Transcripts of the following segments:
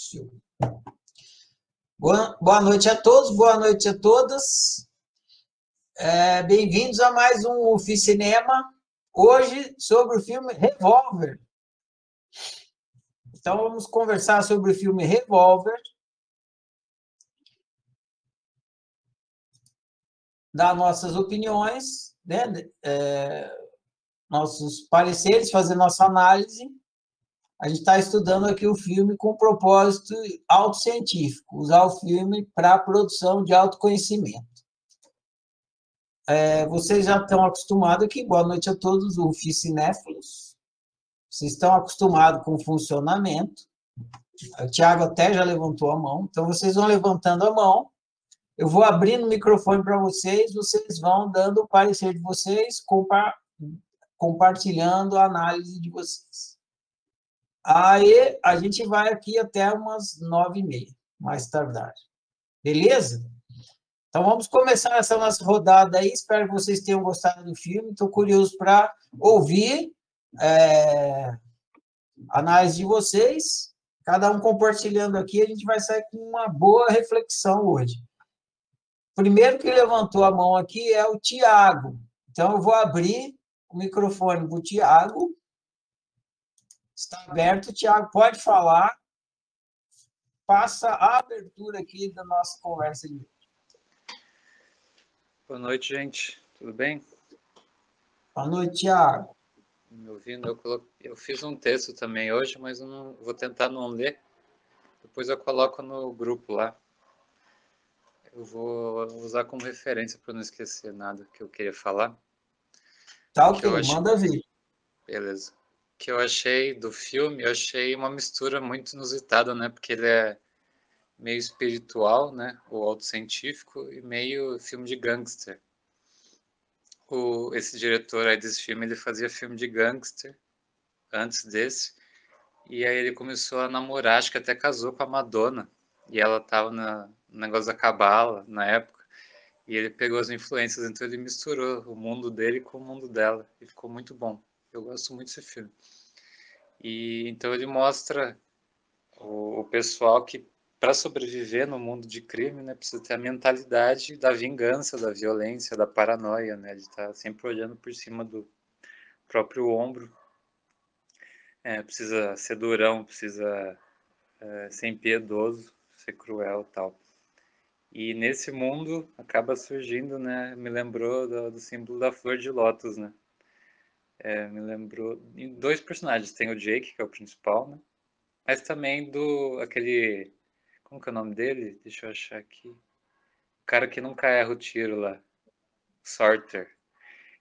Show. Boa noite a todos, boa noite a todas. Bem-vindos a mais um Oficinema, hoje sobre o filme Revolver. Então, vamos conversar sobre o filme Revolver, dar nossas opiniões, né? Nossos pareceres, fazer nossa análise. A gente está estudando aqui o filme com propósito autocientífico, usar o filme para a produção de autoconhecimento. Vocês já estão acostumados aqui, boa noite a todos, o Oficinéfilos. Vocês estão acostumados com o funcionamento. O Thiago até já levantou a mão, então vocês vão levantando a mão. Eu vou abrindo o microfone para vocês, vocês vão dando o parecer de vocês, compartilhando a análise de vocês. Aí a gente vai aqui até umas 9h30, mais tardar. Beleza? Então vamos começar essa nossa rodada aí. Espero que vocês tenham gostado do filme. Estou curioso para ouvir a análise de vocês. Cada um compartilhando aqui, a gente vai sair com uma boa reflexão hoje. O primeiro que levantou a mão aqui é o Tiago. Então eu vou abrir o microfone para o Tiago. Está aberto, Tiago, pode falar. Passa a abertura aqui da nossa conversa de hoje. Boa noite, gente. Tudo bem? Boa noite, Tiago. Me ouvindo? Eu fiz um texto também hoje, mas eu não, vou tentar não ler. Depois eu coloco no grupo lá. Eu vou usar como referência para não esquecer nada que eu queria falar. Tá ok, manda vir. Beleza. O que eu achei do filme, eu achei uma mistura muito inusitada, né? Porque ele é meio espiritual, né? Ou autocientífico, e meio filme de gangster. Esse diretor aí desse filme, ele fazia filme de gangster antes desse, e aí ele começou a namorar, acho que até casou com a Madonna, e ela tava no negócio da cabala na época, e ele pegou as influências, então ele misturou o mundo dele com o mundo dela, e ficou muito bom. Eu gosto muito desse filme. E então ele mostra o pessoal que, para sobreviver no mundo de crime, né, precisa ter a mentalidade da vingança, da violência, da paranoia, né? Ele está sempre olhando por cima do próprio ombro. Precisa ser durão, precisa ser impiedoso, ser cruel e tal. E nesse mundo acaba surgindo, né? Me lembrou do símbolo da flor de lótus, né? Me lembrou em dois personagens. Tem o Jake, que é o principal, né? Mas também aquele... Como que é o nome dele? Deixa eu achar aqui. O cara que nunca erra o tiro lá. Sorter.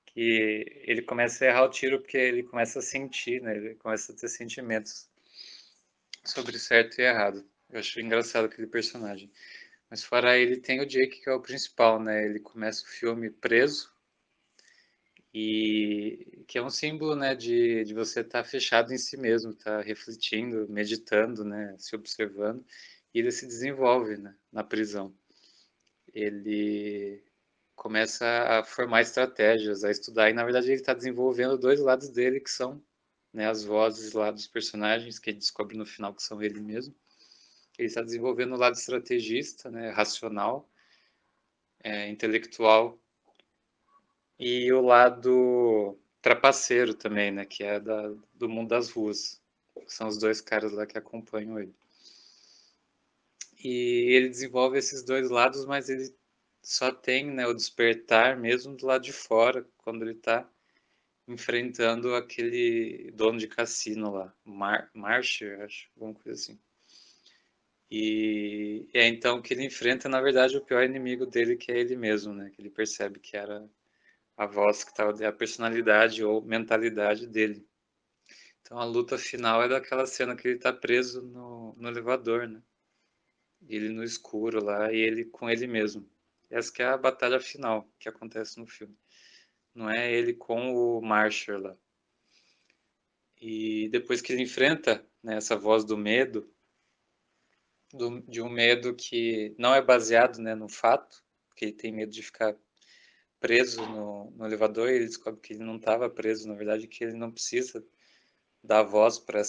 Que ele começa a errar o tiro porque ele começa a sentir, né? Ele começa a ter sentimentos sobre certo e errado. Eu acho engraçado aquele personagem. Mas fora ele tem o Jake, que é o principal, né? Ele começa o filme preso e que é um símbolo, né, de você estar fechado em si mesmo, estar refletindo, meditando, né, se observando. E ele se desenvolve, né, na prisão. Ele começa a formar estratégias, a estudar, e na verdade ele está desenvolvendo dois lados dele, que são, né, as vozes lá dos personagens, que ele descobre no final que são ele mesmo. Ele está desenvolvendo o lado estrategista, né, racional, intelectual, e o lado trapaceiro também, né, que é do mundo das ruas. São os dois caras lá que acompanham ele. E ele desenvolve esses dois lados, mas ele só tem, né, o despertar mesmo do lado de fora, quando ele está enfrentando aquele dono de cassino lá, Marcher, acho, alguma coisa assim. E é então que ele enfrenta, na verdade, o pior inimigo dele, que é ele mesmo, né? Que ele percebe que era a voz que estava, a personalidade ou mentalidade dele. Então a luta final é daquela cena que ele está preso no elevador, né? Ele no escuro lá e ele com ele mesmo. Essa que é a batalha final que acontece no filme. Não é ele com o Marshall lá. E depois que ele enfrenta, né, essa voz do medo, de um medo que não é baseado, né, no fato, porque ele tem medo de ficar preso no elevador, e ele descobre que ele não estava preso, na verdade, que ele não precisa dar voz para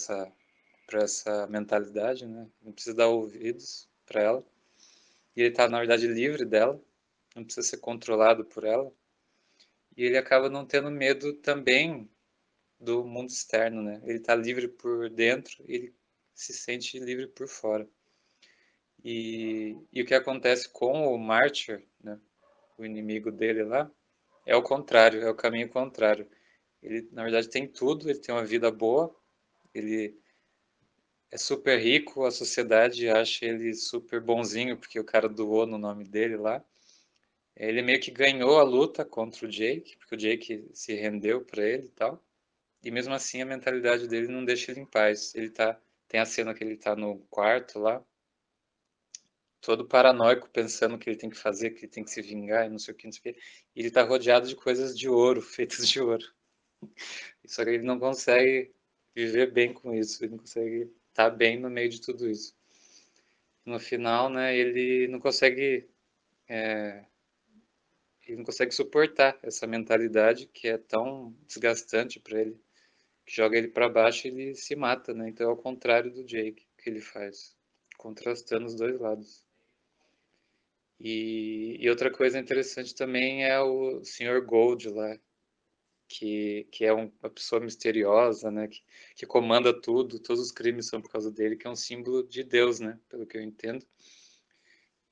para essa mentalidade, né? Não precisa dar ouvidos para ela. E ele está, na verdade, livre dela, não precisa ser controlado por ela. E ele acaba não tendo medo também do mundo externo, né? Ele está livre por dentro, ele se sente livre por fora. E o que acontece com o Mártir, né? O inimigo dele lá, é o contrário, é o caminho contrário. Ele, na verdade, tem tudo, ele tem uma vida boa, ele é super rico, a sociedade acha ele super bonzinho, porque o cara doou no nome dele lá. Ele meio que ganhou a luta contra o Jake, porque o Jake se rendeu para ele e tal. E mesmo assim a mentalidade dele não deixa ele em paz. Tem a cena que ele tá no quarto lá, todo paranoico, pensando que ele tem que fazer, que ele tem que se vingar e não sei o que, não sei o que. E ele tá rodeado de coisas de ouro, feitas de ouro. Só que ele não consegue viver bem com isso, ele não consegue estar bem no meio de tudo isso. No final, né, ele não consegue suportar essa mentalidade que é tão desgastante para ele, que joga ele para baixo e ele se mata, né? Então é ao contrário do Jake que ele faz, contrastando os dois lados. E outra coisa interessante também é o Sr. Gold lá, que é uma pessoa misteriosa, né? Que comanda tudo, todos os crimes são por causa dele, que é um símbolo de Deus, né? Pelo que eu entendo.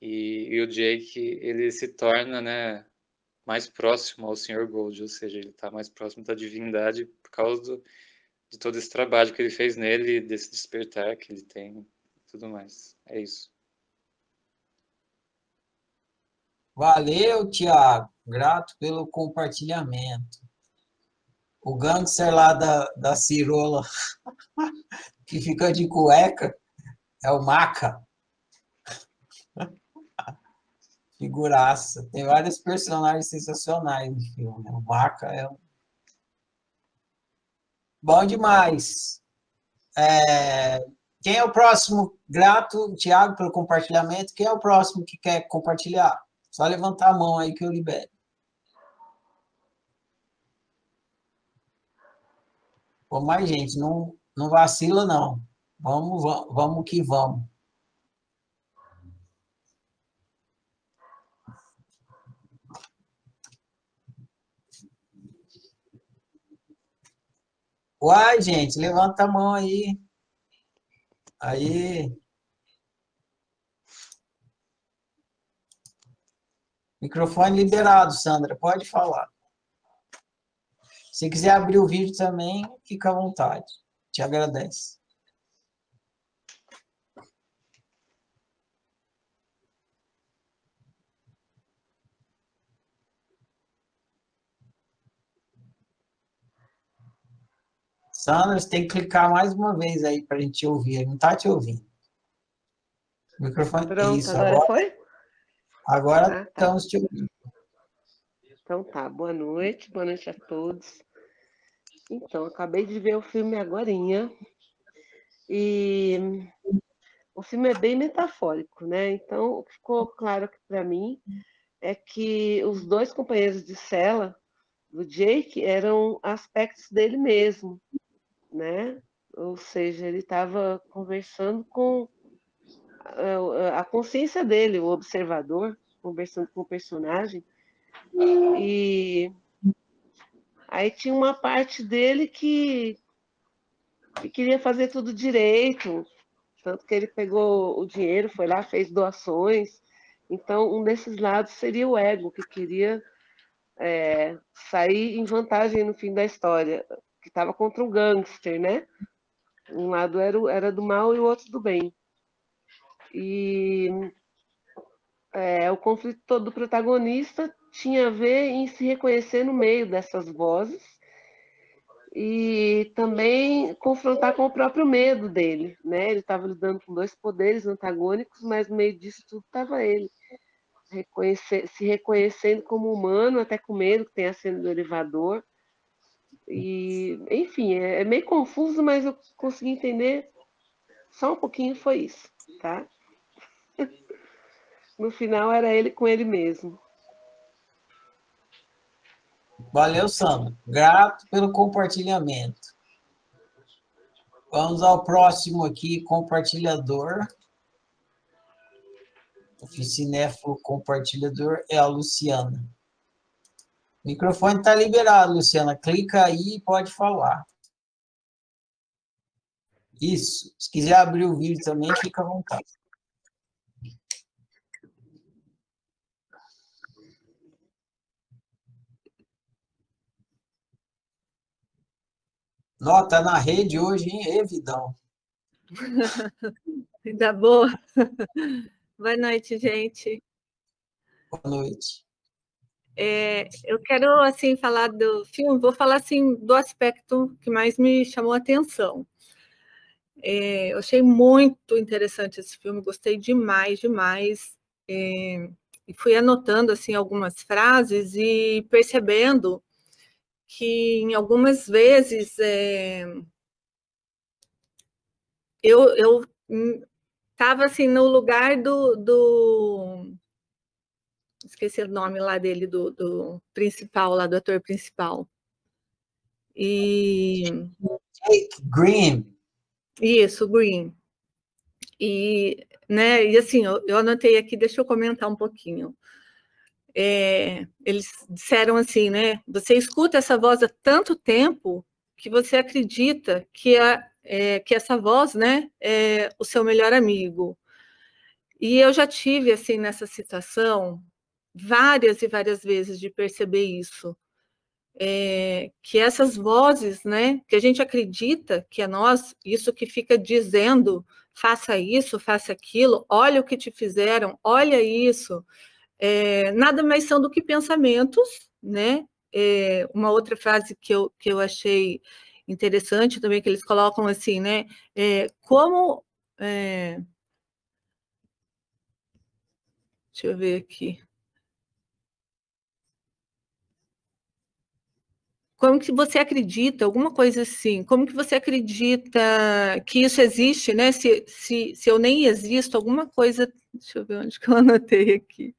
E o Jake, ele se torna, né, mais próximo ao Sr. Gold, ou seja, ele está mais próximo da divindade por causa de todo esse trabalho que ele fez nele, desse despertar que ele tem e tudo mais. É isso. Valeu, Tiago. Grato pelo compartilhamento. O gangster lá da Cirola, que fica de cueca, é o Maca. Figuraça. Tem vários personagens sensacionais no filme, né? O Maca é bom demais. Quem é o próximo? Grato, Tiago, pelo compartilhamento. Quem é o próximo que quer compartilhar? Só levantar a mão aí que eu libero. Pô, mais gente, não vacila, não. Vamos que vamos. Uai, gente, levanta a mão aí. Aí. Microfone liberado, Sandra. Pode falar. Se quiser abrir o vídeo também, fica à vontade. Te agradeço. Sandra, você tem que clicar mais uma vez aí para a gente te ouvir. Ele não está te ouvindo. Microfone. Pronto, Isso, agora foi? agora Tá. estamos te ouvindo. Então tá, boa noite a todos. Então, acabei de ver o filme agorinha e o filme é bem metafórico, né? Então, o que ficou claro aqui para mim é que os dois companheiros de cela do Jake eram aspectos dele mesmo, né? Ou seja, ele estava conversando com a consciência dele, o observador, conversando com o personagem. E aí tinha uma parte dele que queria fazer tudo direito, tanto que ele pegou o dinheiro, foi lá, fez doações. Então, um desses lados seria o ego, que queria sair em vantagem no fim da história, que estava contra o gangster, né? Um lado era do mal e o outro do bem. E o conflito todo do protagonista tinha a ver em se reconhecer no meio dessas vozes e também confrontar com o próprio medo dele, né? Ele estava lidando com dois poderes antagônicos, mas no meio disso tudo estava ele, se reconhecendo como humano, até com medo que tenha sido do elevador. E, enfim, é meio confuso, mas eu consegui entender só um pouquinho, foi isso, tá? No final era ele com ele mesmo. Valeu, Sandra. Grato pelo compartilhamento. Vamos ao próximo aqui, compartilhador. Oficinéfilo compartilhador é a Luciana. O microfone está liberado, Luciana. Clica aí e pode falar. Isso. Se quiser abrir o vídeo também, fica à vontade. Nota na rede hoje, hein? Evidão. Ainda boa. Boa noite, gente. Boa noite. Eu quero, assim, falar do filme, vou falar, assim, do aspecto que mais me chamou a atenção. Eu achei muito interessante esse filme, gostei demais, demais. E fui anotando, assim, algumas frases e percebendo que, em algumas vezes, eu estava, assim, no lugar esqueci o nome lá dele, do principal, lá do ator principal. Jake Green. Isso, Green. Né, e assim, eu anotei aqui, deixa eu comentar um pouquinho. Eles disseram assim, né? Você escuta essa voz há tanto tempo que você acredita que essa voz, né, é o seu melhor amigo. E eu já tive, assim, nessa situação, várias e várias vezes de perceber isso. Que essas vozes, né, que a gente acredita que é nós, isso que fica dizendo, faça isso, faça aquilo, olha o que te fizeram, olha isso, nada mais são do que pensamentos, né? Uma outra frase que eu achei interessante também, que eles colocam assim, né? Deixa eu ver aqui. Como que você acredita, alguma coisa assim, como que você acredita que isso existe, né? Se eu nem existo, alguma coisa, deixa eu ver onde que eu anotei aqui.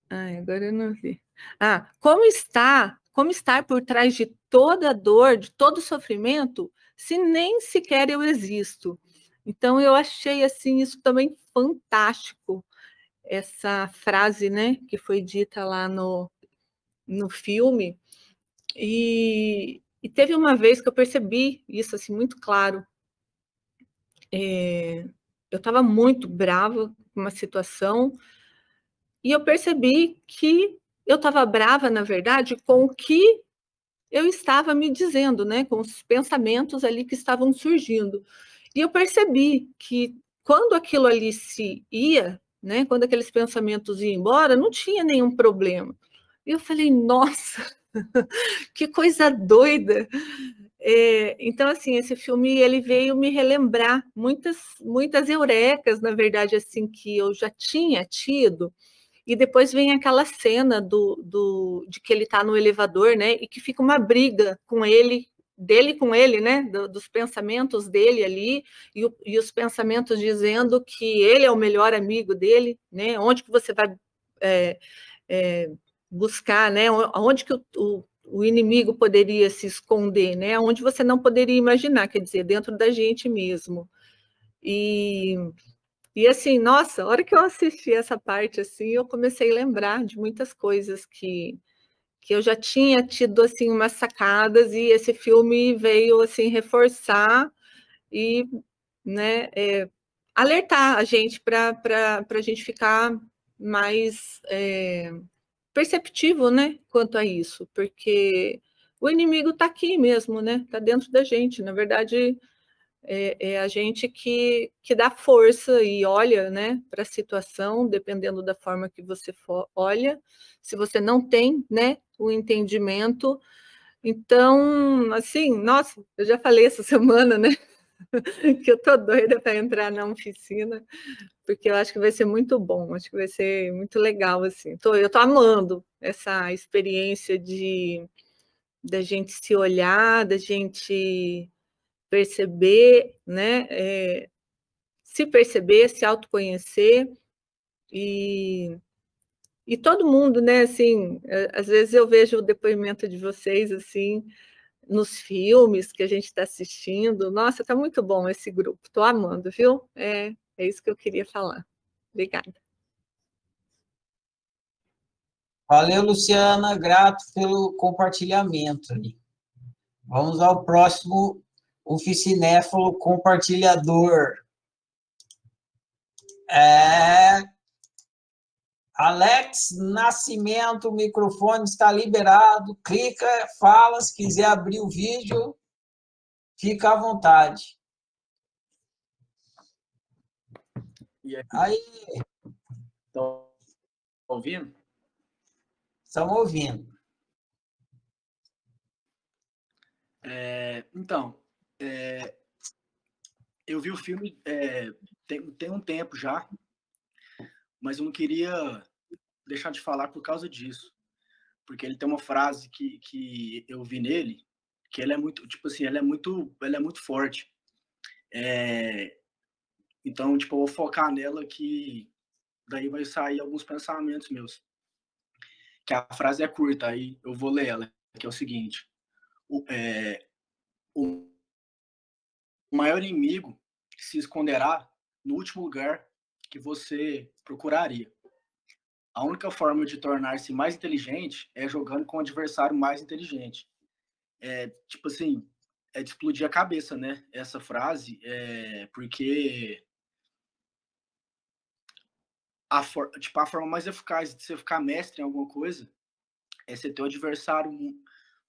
Ai, agora eu não vi. Como estar por trás de toda a dor, de todo o sofrimento, se nem sequer eu existo? Então, eu achei, assim, isso também fantástico, essa frase, né, que foi dita lá no filme. E teve uma vez que eu percebi isso, assim, muito claro. Eu estava muito brava com uma situação e eu percebi que eu estava brava, na verdade, com o que eu estava me dizendo, né, com os pensamentos ali que estavam surgindo. E eu percebi que quando aquilo ali se ia, né, quando aqueles pensamentos iam embora, não tinha nenhum problema. E eu falei, nossa, que coisa doida. Então, assim, esse filme ele veio me relembrar muitas eurecas, na verdade, assim, que eu já tinha tido. E depois vem aquela cena de que ele está no elevador, né? E que fica uma briga com ele, dele com ele, né? Dos pensamentos dele ali, e os pensamentos dizendo que ele é o melhor amigo dele, né? Onde que você vai buscar, né? Onde que o inimigo poderia se esconder, né? Onde você não poderia imaginar, quer dizer, dentro da gente mesmo. E assim, nossa, a hora que eu assisti essa parte, assim, eu comecei a lembrar de muitas coisas que eu já tinha tido, assim, umas sacadas, e esse filme veio, assim, reforçar e, né, alertar a gente para a gente ficar mais perceptivo, né, quanto a isso, porque o inimigo está aqui mesmo, né, está dentro da gente, na verdade é a gente que dá força e olha, né, para a situação, dependendo da forma que você olha, se você não tem, né, o entendimento. Então, assim, nossa, eu já falei essa semana, né, que eu tô doida para entrar na oficina, porque eu acho que vai ser muito bom, acho que vai ser muito legal, assim. Eu tô amando essa experiência da gente se olhar, da gente perceber, né? Se perceber, se autoconhecer E todo mundo, né, assim, às vezes eu vejo o depoimento de vocês, assim, nos filmes que a gente está assistindo. Nossa, está muito bom esse grupo, estou amando, viu? É isso que eu queria falar. Obrigada. Valeu, Luciana, grato pelo compartilhamento. Vamos ao próximo oficinéfalo compartilhador. Alex Nascimento, o microfone está liberado. Clica, fala, se quiser abrir o vídeo, fica à vontade. E aí? Estão ouvindo? Estamos ouvindo. Então, eu vi o filme tem um tempo já, mas eu não queria deixar de falar por causa disso, porque ele tem uma frase que eu vi nele, que ela é muito, tipo assim, ela é muito forte. Então, tipo, eu vou focar nela, que daí vai sair alguns pensamentos meus. Que a frase é curta, aí eu vou ler ela, que é o seguinte: o maior inimigo se esconderá no último lugar que você procuraria. A única forma de tornar-se mais inteligente é jogando com o adversário mais inteligente. Tipo assim, de explodir a cabeça, né? Essa frase, porque a forma mais eficaz de você ficar mestre em alguma coisa é você ter o adversário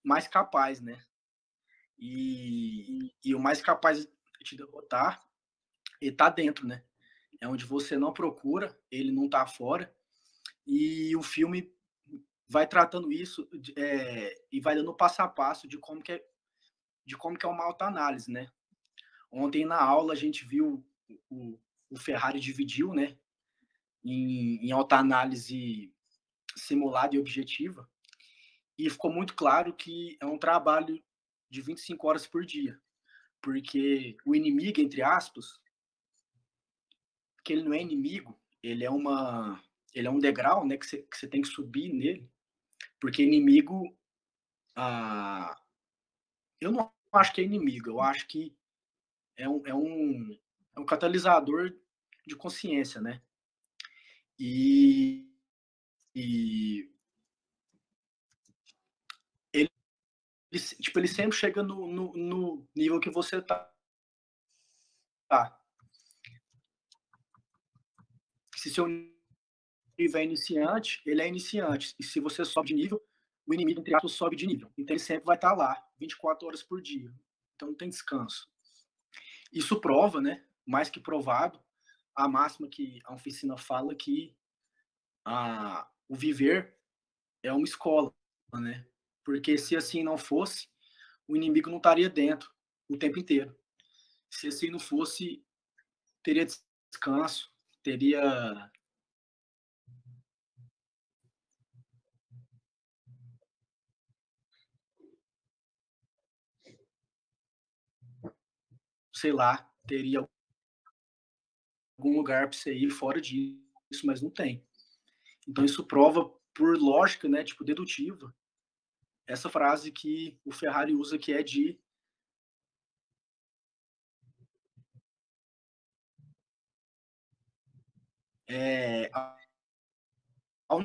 mais capaz, né? E o mais capaz de te derrotar, ele tá dentro, né? É onde você não procura, ele não tá fora. E o filme vai tratando isso e vai dando passo a passo de como que é uma autoanálise, né? Ontem na aula a gente viu o Ferrari dividiu, né? Em autoanálise simulada e objetiva. E ficou muito claro que é um trabalho de 25 horas por dia. Porque o inimigo, entre aspas, que ele não é inimigo, ele é um degrau, né, que você tem que subir nele, porque inimigo, eu não acho que é inimigo, eu acho que é um catalisador de consciência, né? E ele sempre chega no nível que você tá. Se seu nível é iniciante, ele é iniciante. E se você sobe de nível, o inimigo, entre aspas, sobe de nível. Então ele sempre vai estar lá, 24 horas por dia. Então não tem descanso. Isso prova, né, mais que provado, a máxima que a oficina fala, que o viver é uma escola, né? Porque se assim não fosse, o inimigo não estaria dentro o tempo inteiro. Se assim não fosse, teria descanso, teria sei lá, teria algum lugar para você ir fora disso, mas não tem. Então isso prova por lógica, né, tipo dedutiva, essa frase que o Ferrari usa, que é de a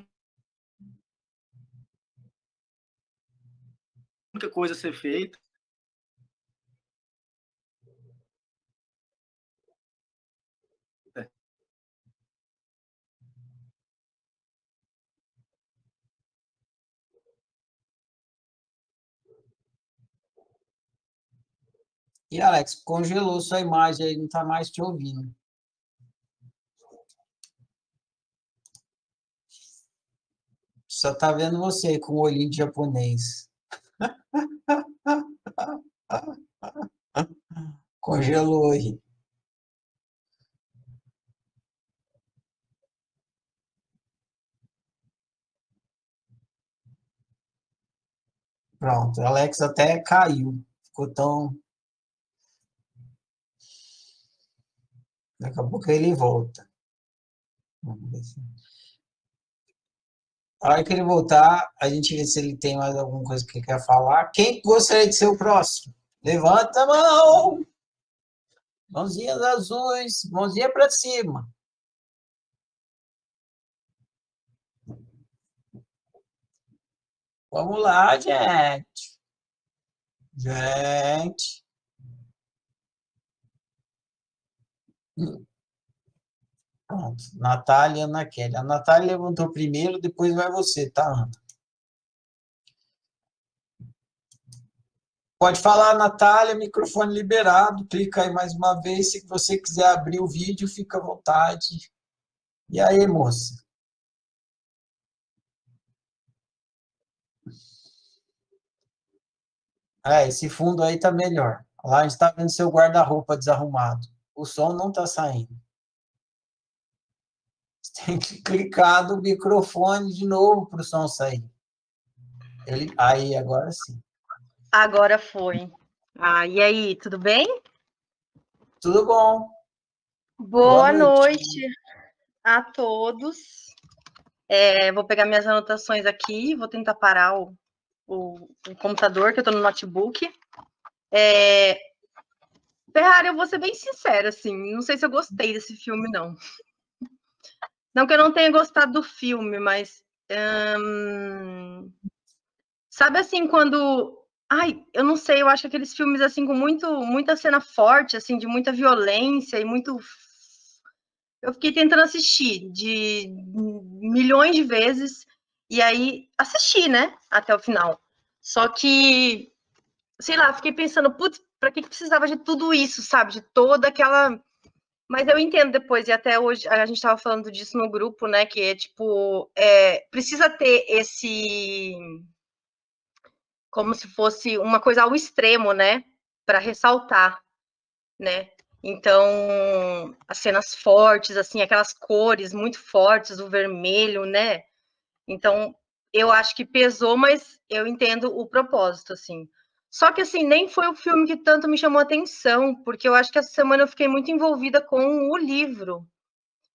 única coisa a ser feita E, Alex, congelou sua imagem aí, não está mais te ouvindo. Só está vendo você com o olhinho de japonês. Congelou aí. Pronto, Alex até caiu. Ficou tão... Daqui a pouco ele volta. Vamos ver se... A hora que ele voltar, a gente vê se ele tem mais alguma coisa que ele quer falar. Quem gostaria de ser o próximo? Levanta a mão! Mãozinhas azuis, mãozinha para cima. Vamos lá, gente. Gente. Pronto. Natália e Ana Kelly. A Natália levantou primeiro, depois vai você, tá, Ana? Pode falar, Natália, microfone liberado. Clica aí mais uma vez. Se você quiser abrir o vídeo, fica à vontade. E aí, moça? Esse fundo aí tá melhor. Lá a gente está vendo seu guarda-roupa desarrumado. O som não está saindo. Você tem que clicar no microfone de novo para o som sair. Aí, agora sim. Agora foi. E aí, tudo bem? Tudo bom. Boa noite a todos. Vou pegar minhas anotações aqui, vou tentar parar o computador, que eu estou no notebook. Ferrari, eu vou ser bem sincera, assim, não sei se eu gostei desse filme, não. Não que eu não tenha gostado do filme, mas... sabe assim, quando... Ai, eu não sei, eu acho aqueles filmes, assim, com muita cena forte, assim, de muita violência e muito... Eu fiquei tentando assistir de milhões de vezes, e aí assisti, né, até o final. Só que, sei lá, fiquei pensando, putz, pra que precisava de tudo isso, sabe? De toda aquela... Mas eu entendo depois, e até hoje a gente estava falando disso no grupo, né, que é tipo, precisa ter esse... como se fosse uma coisa ao extremo, né, para ressaltar, né? Então, as cenas fortes, assim, aquelas cores muito fortes, o vermelho, né? Então, eu acho que pesou, mas eu entendo o propósito, assim. Só que, assim, nem foi o filme que tanto me chamou a atenção, porque eu acho que essa semana eu fiquei muito envolvida com o livro.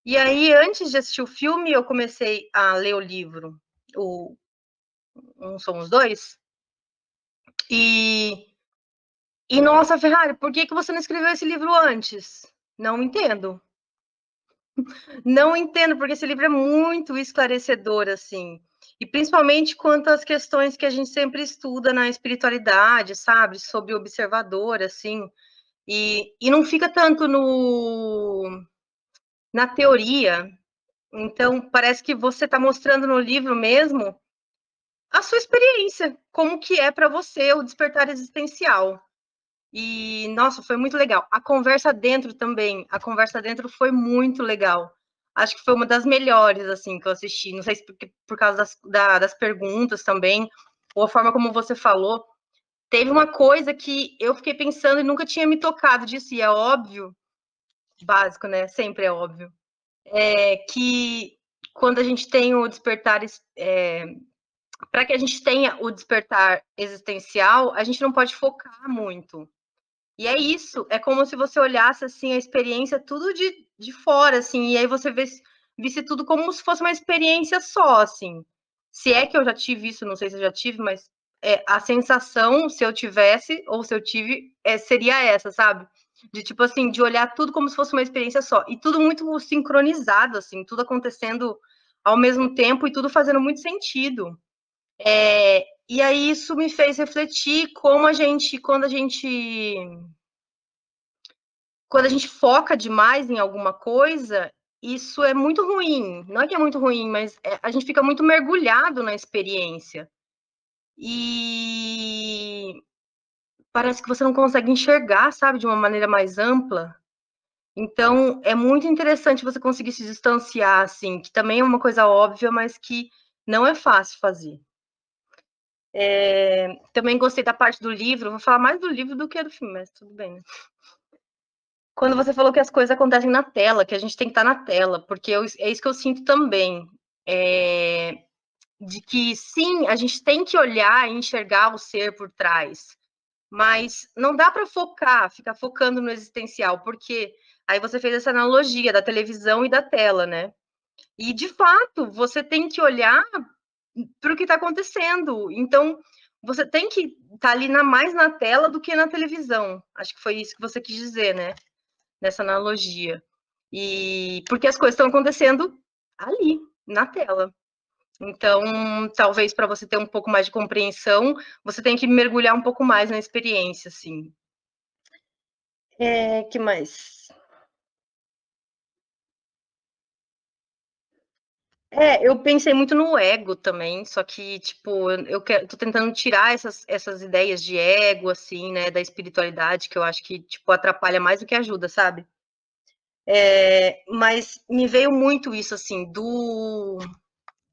E aí, antes de assistir o filme, eu comecei a ler o livro, Um Somos Dois. E nossa, Ferrari, por que você não escreveu esse livro antes? Não entendo. Não entendo, porque esse livro é muito esclarecedor, assim. E principalmente quanto às questões que a gente sempre estuda na espiritualidade, sabe? Sobre o observador, assim. E não fica tanto na teoria. Então, parece que você está mostrando no livro mesmo a sua experiência, como que é para você o despertar existencial. E, nossa, foi muito legal. A conversa dentro também, a conversa dentro foi muito legal. Acho que foi uma das melhores, assim, que eu assisti. Não sei se por causa das perguntas também, ou a forma como você falou. Teve uma coisa que eu fiquei pensando e nunca tinha me tocado disso, e é óbvio, básico, né? Sempre é óbvio. Que quando a gente tem o despertar... para que a gente tenha o despertar existencial, a gente não pode focar muito. E é isso, é como se você olhasse, assim, a experiência tudo de fora, assim, e aí você visse tudo como se fosse uma experiência só, assim. Se é que eu já tive isso, não sei se eu já tive, mas a sensação, se eu tivesse, ou se eu tive, seria essa, sabe? De, tipo assim, de olhar tudo como se fosse uma experiência só. E tudo muito sincronizado, assim, tudo acontecendo ao mesmo tempo e tudo fazendo muito sentido. E aí isso me fez refletir como quando a gente foca demais em alguma coisa, isso é muito ruim. Não é que é muito ruim, mas a gente fica muito mergulhado na experiência. E parece que você não consegue enxergar, sabe, de uma maneira mais ampla. Então, é muito interessante você conseguir se distanciar, assim, que também é uma coisa óbvia, mas que não é fácil fazer. Também gostei da parte do livro, vou falar mais do livro do que do filme, mas tudo bem, né? Quando você falou que as coisas acontecem na tela, que a gente tem que estar na tela, porque é isso que eu sinto também. De que, sim, a gente tem que olhar e enxergar o ser por trás, mas não dá para ficar focando no existencial, porque aí você fez essa analogia da televisão e da tela, né? E, de fato, você tem que olhar para o que está acontecendo. Então, você tem que estar ali mais na tela do que na televisão. Acho que foi isso que você quis dizer, né? Nessa analogia. E porque as coisas estão acontecendo ali, na tela. Então, talvez para você ter um pouco mais de compreensão, você tem que mergulhar um pouco mais na experiência, assim. Que mais? Eu pensei muito no ego também, só que, tipo, tô tentando tirar essas ideias de ego, assim, né, da espiritualidade, que eu acho que, tipo, atrapalha mais do que ajuda, sabe? Mas me veio muito isso, assim,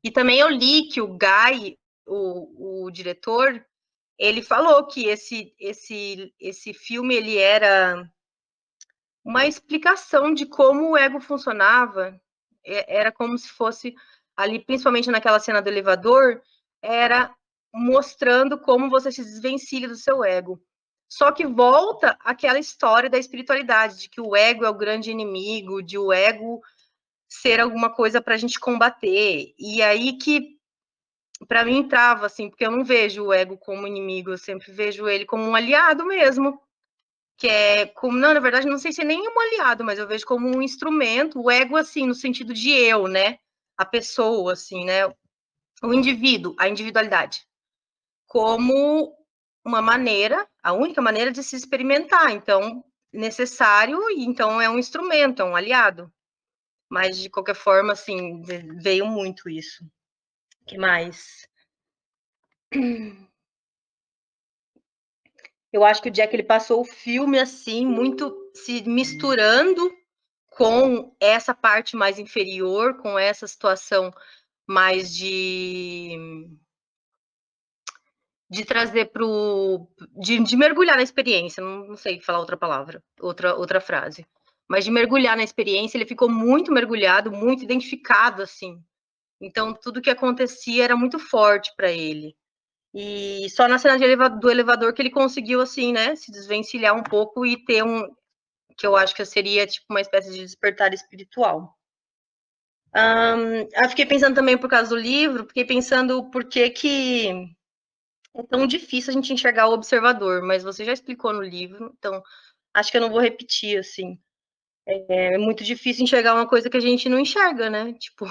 E também eu li que o Guy, o diretor, ele falou que esse filme, ele era uma explicação de como o ego funcionava. Era como se fosse ali, principalmente naquela cena do elevador, era mostrando como você se desvencilha do seu ego. Só que volta aquela história da espiritualidade, de que o ego é o grande inimigo, de o ego ser alguma coisa para a gente combater. E aí que, para mim, trava, assim, porque eu não vejo o ego como inimigo, eu sempre vejo ele como um aliado mesmo. Que é como, não, na verdade, não sei se é nem um aliado, mas eu vejo como um instrumento, o ego, assim, no sentido de eu, né? A pessoa, assim, né? O indivíduo, a individualidade, como uma maneira, a única maneira de se experimentar. Então, necessário, e então é um instrumento, é um aliado. Mas, de qualquer forma, assim, veio muito isso. O que mais? Eu acho que o Jack, ele passou o filme, assim, muito se misturando com essa parte mais inferior, com essa situação mais de trazer de mergulhar na experiência, não sei falar outra palavra, outra frase, mas de mergulhar na experiência, ele ficou muito mergulhado, muito identificado, assim. Então, tudo que acontecia era muito forte para ele. E só na cena do elevador que ele conseguiu, assim, né, se desvencilhar um pouco e ter que eu acho que seria, tipo, uma espécie de despertar espiritual. Eu fiquei pensando também por causa do livro, fiquei pensando por que é tão difícil a gente enxergar o observador, mas você já explicou no livro, então acho que eu não vou repetir, assim. É muito difícil enxergar uma coisa que a gente não enxerga, né? Tipo,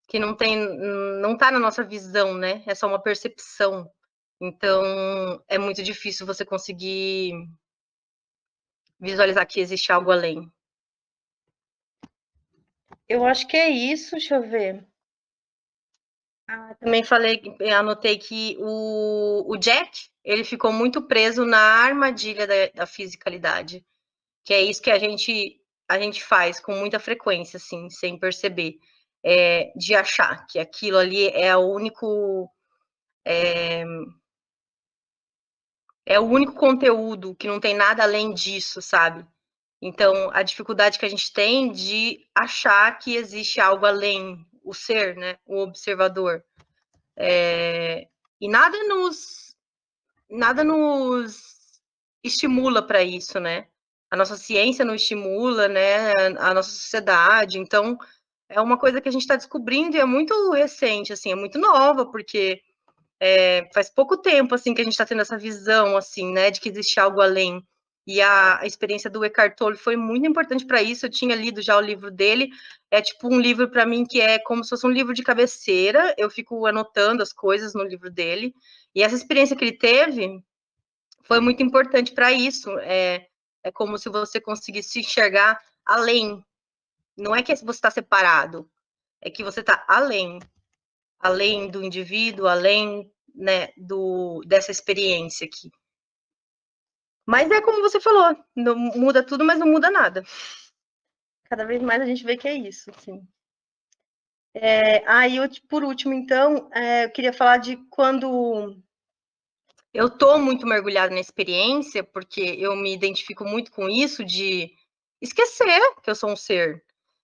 que não tá na nossa visão, né? É só uma percepção. Então, é muito difícil você conseguir visualizar que existe algo além. Eu acho que é isso, deixa eu ver. Também anotei que o Jack, ele ficou muito preso na armadilha da fisicalidade, que é isso que a gente faz com muita frequência, assim, sem perceber, de achar que aquilo ali é o único conteúdo, que não tem nada além disso, sabe? Então, a dificuldade que a gente tem de achar que existe algo além, o ser, né? O observador. E nada nos estimula para isso, né? A nossa ciência não estimula, né? A nossa sociedade. Então, é uma coisa que a gente está descobrindo e é muito recente, assim, é muito nova, porque faz pouco tempo, assim, que a gente está tendo essa visão, assim, né? De que existe algo além. E a experiência do Eckhart Tolle foi muito importante para isso. Eu tinha lido já o livro dele. É tipo um livro para mim que é como se fosse um livro de cabeceira. Eu fico anotando as coisas no livro dele. E essa experiência que ele teve foi muito importante para isso. É como se você conseguisse enxergar além. Não é que você está separado, é que você está além do indivíduo, além, né, dessa experiência aqui. Mas é como você falou, não muda tudo, mas não muda nada. Cada vez mais a gente vê que é isso, assim. Por último, então, eu queria falar de quando eu tô muito mergulhada na experiência, porque eu me identifico muito com isso de esquecer que eu sou um ser.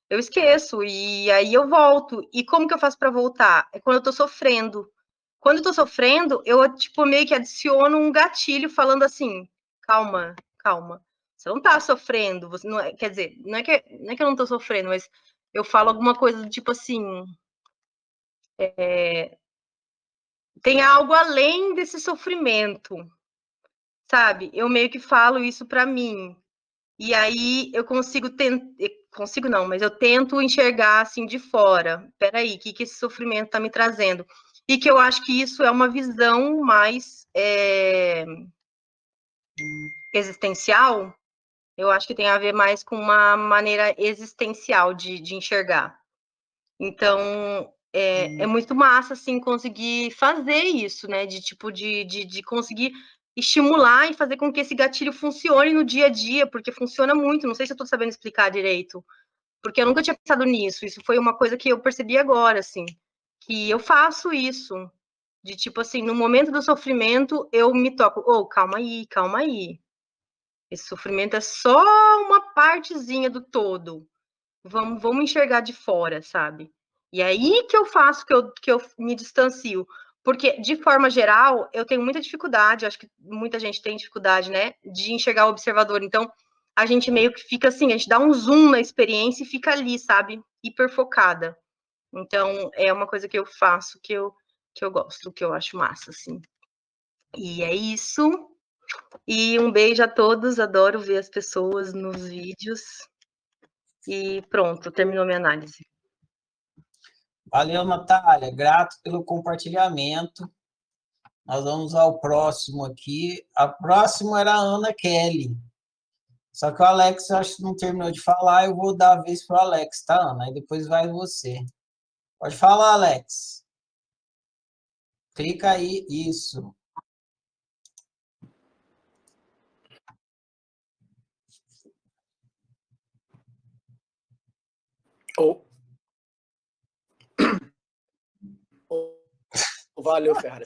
Eu esqueço, e aí eu volto. E como que eu faço para voltar? É quando eu tô sofrendo. Quando eu tô sofrendo, eu, tipo, meio que adiciono um gatilho falando assim, calma, calma. Você não tá sofrendo, você não quer dizer, não é que eu não tô sofrendo, mas eu falo alguma coisa do tipo assim, tem algo além desse sofrimento, sabe? Eu meio que falo isso para mim. E aí eu consigo não, mas eu tento enxergar assim de fora. Peraí, o que esse sofrimento está me trazendo? E que eu acho que isso é uma visão mais existencial. Eu acho que tem a ver mais com uma maneira existencial de enxergar. Então, é muito massa, assim, conseguir fazer isso, né? De conseguir estimular e fazer com que esse gatilho funcione no dia a dia, porque funciona muito. Não sei se eu tô sabendo explicar direito, porque eu nunca tinha pensado nisso. Isso foi uma coisa que eu percebi agora, assim, que eu faço isso. De tipo assim, no momento do sofrimento, eu me toco. Oh, calma aí, calma aí. Esse sofrimento é só uma partezinha do todo. Vamos enxergar de fora, sabe? E aí que eu faço, que eu me distancio. Porque, de forma geral, eu tenho muita dificuldade, acho que muita gente tem dificuldade, né? De enxergar o observador. Então, a gente meio que fica assim, a gente dá um zoom na experiência e fica ali, sabe? Hiperfocada. Então, é uma coisa que eu faço que eu gosto, que eu acho massa, assim. E é isso. E um beijo a todos, adoro ver as pessoas nos vídeos. E pronto, terminou minha análise. Valeu, Natália. Grato pelo compartilhamento. Nós vamos ao próximo aqui. A próxima era a Ana Kelly. Só que o Alex, eu acho que não terminou de falar. Eu vou dar a vez para o Alex, tá, Ana? Aí depois vai você. Pode falar, Alex. Clica aí. Isso. Valeu, Ferrari.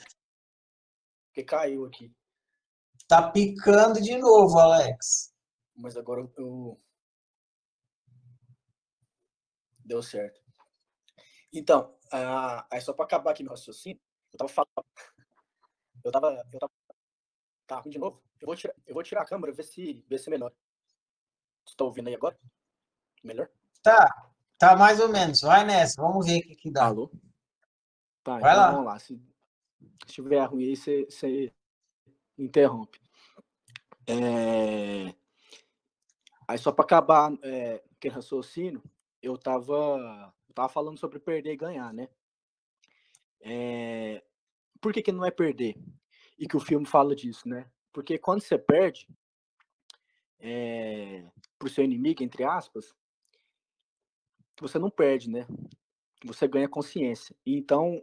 Porque caiu aqui. Tá picando de novo, Alex. Mas agora eu... Deu certo. Então, aí só para acabar aqui meu raciocínio, eu tava falando... Eu tava... Tá ruim de novo? Eu vou tirar a câmera, ver se melhora. Você tá ouvindo aí agora? Melhor? Tá mais ou menos. Vai nessa, vamos ver o que dá. Alô? Tá, vai então lá. vamos lá. Se estiver ruim aí, você interrompe. Aí só para acabar aquele raciocínio, eu tava falando sobre perder e ganhar, né? Por que não é perder? E que o filme fala disso, né? Porque quando você perde pro seu inimigo, entre aspas, você não perde, né? Você ganha consciência. Então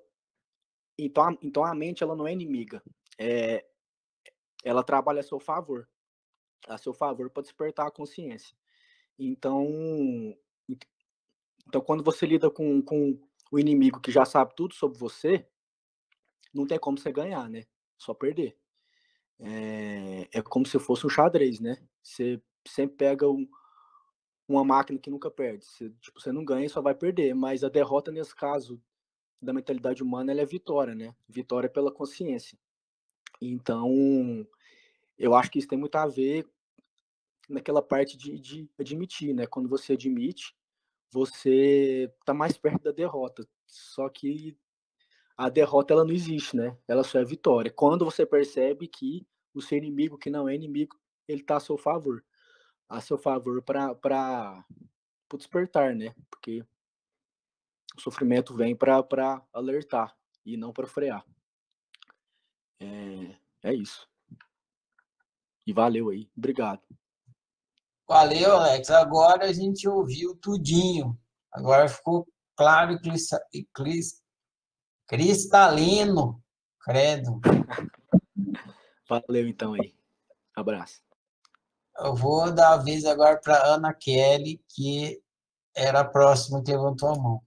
a mente ela não é inimiga. Ela trabalha a seu favor para despertar a consciência. Então quando você lida com o inimigo que já sabe tudo sobre você, não tem como você ganhar, né? Só perder. É como se fosse um xadrez, né? Você sempre pega uma máquina que nunca perde. Você não ganha e só vai perder. Mas a derrota, nesse caso, da mentalidade humana, ela é vitória, né? Vitória pela consciência. Então, eu acho que isso tem muito a ver naquela parte de admitir, né? Quando você admite, você tá mais perto da derrota. Só que a derrota, ela não existe, né? Ela só é vitória. Quando você percebe que o seu inimigo, que não é inimigo, ele tá a seu favor. A seu favor para o despertar, né? Porque o sofrimento vem para alertar e não para frear. É isso. E valeu aí. Obrigado. Valeu, Alex. Agora a gente ouviu tudinho. Agora ficou claro e cristalino. Credo. Valeu então aí. Abraço. Eu vou dar a vez agora para Ana Kelly, que era a próxima que levantou a mão.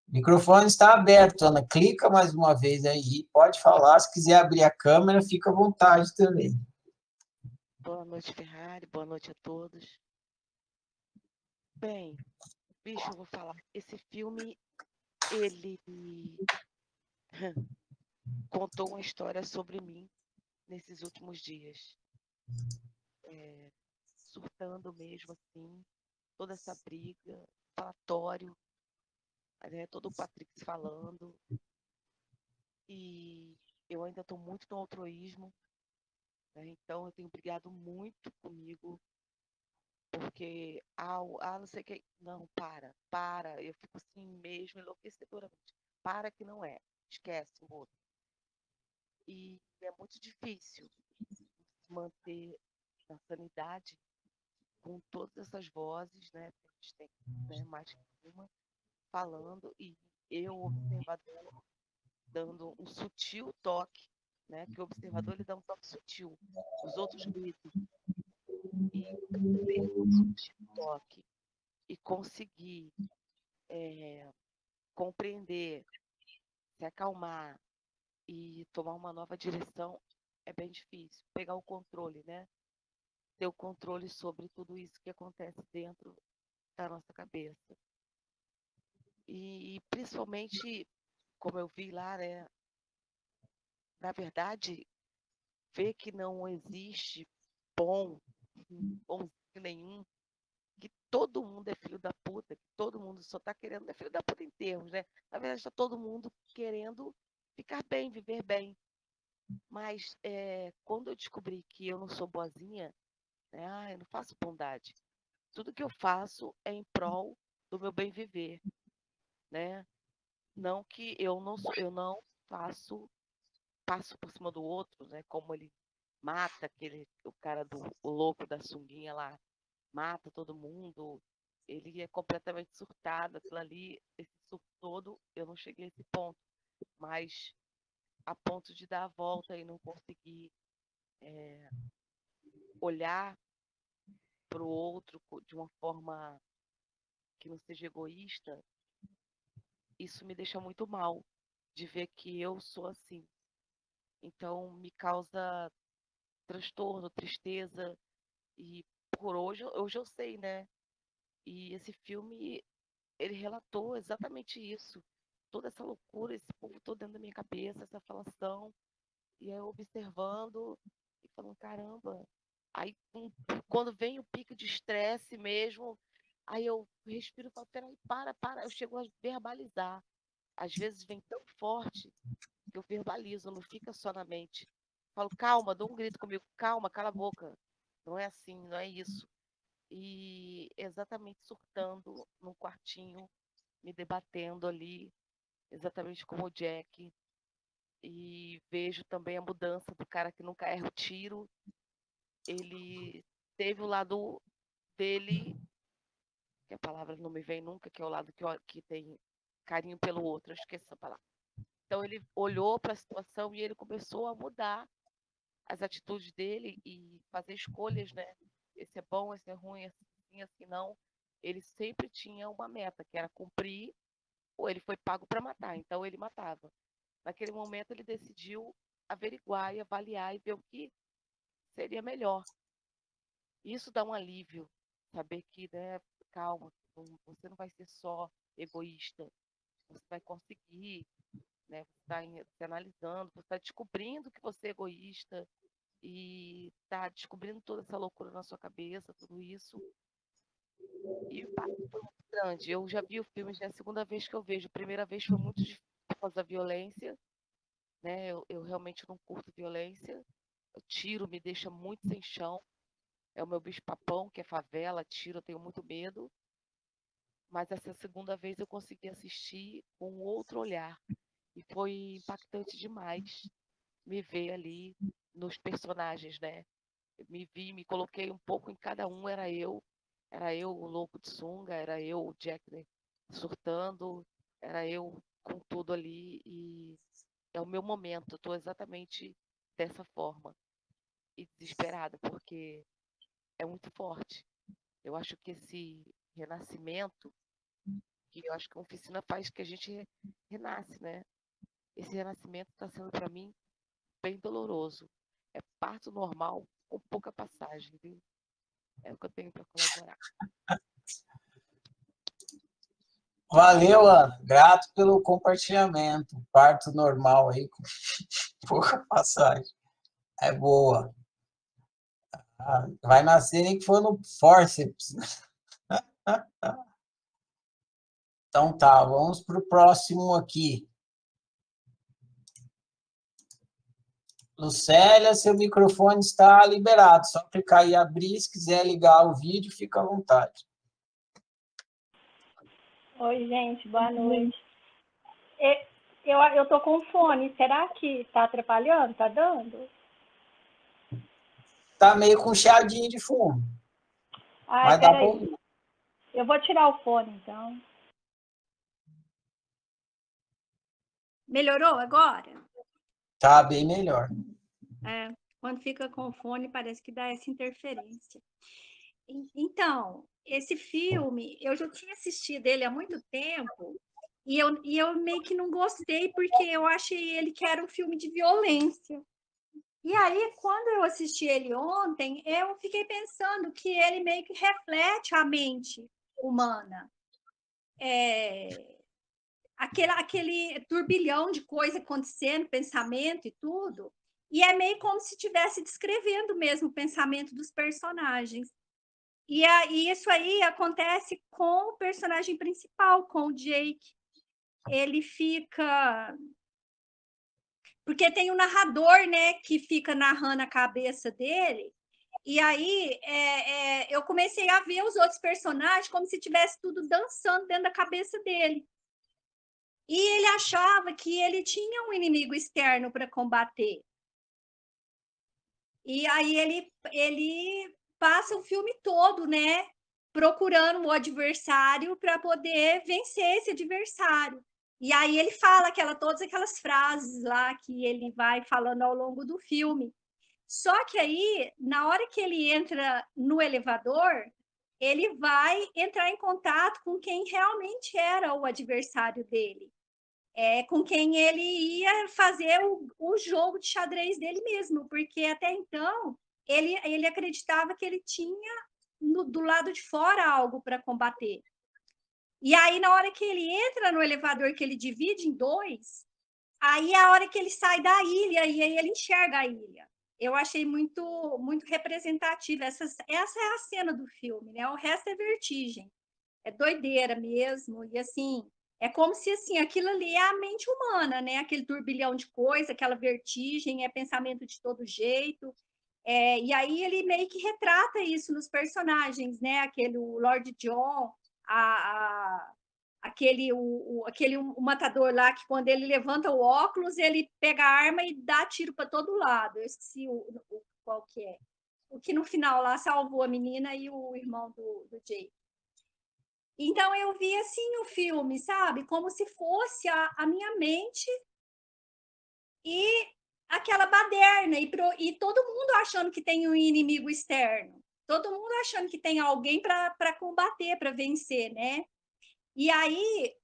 O microfone está aberto, Ana. Clica mais uma vez aí. Pode falar. Se quiser abrir a câmera, fica à vontade também. Boa noite, Ferrari. Boa noite a todos. Bem, bicho, eu vou falar. Esse filme, ele contou uma história sobre mim nesses últimos dias. Surtando mesmo, assim, toda essa briga, falatório, né, todo o Patrick falando. e eu ainda estou muito no altruísmo, né? Então eu tenho brigado muito comigo, porque, não sei o que, não, para, eu fico assim mesmo, enlouquecedoramente, para que não é, esquece o outro. E é muito difícil manter a sanidade com todas essas vozes, né? A gente tem, né, mais que uma falando, e eu, observador, dando um sutil toque, né? Que o observador ele dá um toque sutil, os outros gritam. E ter um sutil toque e conseguir compreender, se acalmar e tomar uma nova direção é bem difícil. Pegar o controle, né? Ter o controle sobre tudo isso que acontece dentro da nossa cabeça. E principalmente, como eu vi lá, né? Na verdade, ver que não existe bonzinho nenhum, que todo mundo é filho da puta, que todo mundo só está querendo, é filho da puta em termos, né? Na verdade, está todo mundo querendo ficar bem, viver bem. Mas quando eu descobri que eu não sou boazinha, né? Eu não faço bondade. Tudo que eu faço é em prol do meu bem viver, né? Não que eu não passo por cima do outro, né? Como ele mata o cara o louco da sunguinha lá, mata todo mundo. Ele é completamente surtado, aquilo ali, esse surto todo, eu não cheguei a esse ponto, mas a ponto de dar a volta e não conseguir olhar para o outro de uma forma que não seja egoísta, isso me deixa muito mal de ver que eu sou assim. Então, me causa transtorno, tristeza, e por hoje eu sei, né? E esse filme, ele relatou exatamente isso. Toda essa loucura, esse povo todo dentro da minha cabeça, essa falação, e eu observando e falando, caramba. Aí, quando vem o pico de estresse mesmo, aí eu respiro e falo, peraí, para. Eu chego a verbalizar. Às vezes vem tão forte que eu verbalizo, não fica só na mente. Falo, calma, dou um grito comigo, calma, cala a boca. Não é assim, não é isso. E exatamente surtando num quartinho, me debatendo ali, exatamente como o Jack. E vejo também a mudança do cara que nunca erra o tiro. Ele teve o lado dele, que a palavra não me vem nunca, que é o lado que tem carinho pelo outro, eu esqueço essa palavra. Então ele olhou para a situação e ele começou a mudar as atitudes dele e fazer escolhas, né? Esse é bom, esse é ruim, assim não. Ele sempre tinha uma meta, que era cumprir, ou ele foi pago para matar, então ele matava. Naquele momento ele decidiu averiguar e avaliar e ver o que seria melhor. Isso dá um alívio, saber que, né, calma, você não vai ser só egoísta, você vai conseguir, né? Você está se analisando, você está descobrindo que você é egoísta e está descobrindo toda essa loucura na sua cabeça, tudo isso. E o impacto foi muito grande. Eu já vi o filme, já é a segunda vez que eu vejo. A primeira vez foi muito difícil por causa da violência, né? Eu realmente não curto violência. O tiro me deixa muito sem chão. É o meu bicho-papão, que é favela, tiro, eu tenho muito medo. Mas essa segunda vez eu consegui assistir com um outro olhar. E foi impactante demais me ver ali nos personagens, né? Me coloquei um pouco em cada um, era eu o louco de sunga, era eu o Jack, né, surtando, era eu com tudo ali, e é o meu momento, estou exatamente dessa forma, e desesperada, porque é muito forte. Eu acho que esse renascimento, que eu acho que a oficina faz que a gente renasce, né? Esse renascimento está sendo para mim bem doloroso. É parto normal com pouca passagem, viu? É o que eu tenho para colaborar. Valeu, Ana. Grato pelo compartilhamento. Parto normal aí, com pouca passagem. É boa. Vai nascer nem que for no fórceps. Então tá, vamos para o próximo aqui. Lucélia, seu microfone está liberado. Só clicar e abrir. Se quiser ligar o vídeo, fica à vontade. Oi, gente, boa noite. Eu tô com fone. Será que está atrapalhando? Tá dando? Tá meio com chiadinho de fundo. Ai, Mas dá pra peraí. ouvir. Eu vou tirar o fone, então. Melhorou agora? Tá bem melhor. Quando fica com fone, parece que dá essa interferência. Então, esse filme, eu já tinha assistido ele há muito tempo, e eu meio que não gostei, porque eu achei ele que era um filme de violência. E aí, quando eu assisti ele ontem, eu fiquei pensando que ele meio que reflete a mente humana. Aquele turbilhão de coisa acontecendo, pensamento e tudo, e é meio como se estivesse descrevendo mesmo o pensamento dos personagens. E isso aí acontece com o personagem principal, com o Jake. Ele fica... Porque tem um narrador, né, que fica narrando a cabeça dele, e aí eu comecei a ver os outros personagens como se tivesse tudo dançando dentro da cabeça dele. E ele achava que ele tinha um inimigo externo para combater. E aí ele passa o filme todo, né, procurando o adversário para poder vencer esse adversário. E aí ele fala todas aquelas frases lá que ele vai falando ao longo do filme. Só que aí, na hora que ele entra no elevador, ele vai entrar em contato com quem realmente era o adversário dele. Com quem ele ia fazer o jogo de xadrez dele mesmo, porque até então ele acreditava que ele tinha do lado de fora algo para combater. E aí, na hora que ele entra no elevador, que ele divide em dois, aí é a hora que ele sai da ilha e aí ele enxerga a ilha. Eu achei muito, muito representativa. Essa é a cena do filme, né? O resto é vertigem. É doideira mesmo. E assim, é como se assim, aquilo ali é a mente humana, né? Aquele turbilhão de coisa, aquela vertigem, é pensamento de todo jeito. E aí ele meio que retrata isso nos personagens, né? O Lord John, o matador lá, que quando ele levanta o óculos, ele pega a arma e dá tiro para todo lado. Eu esqueci qual que é. O que no final lá salvou a menina e o irmão do Jake. Então eu vi assim o filme, sabe? Como se fosse a minha mente e aquela baderna, e todo mundo achando que tem um inimigo externo. Todo mundo achando que tem alguém para combater, para vencer, né? E aí,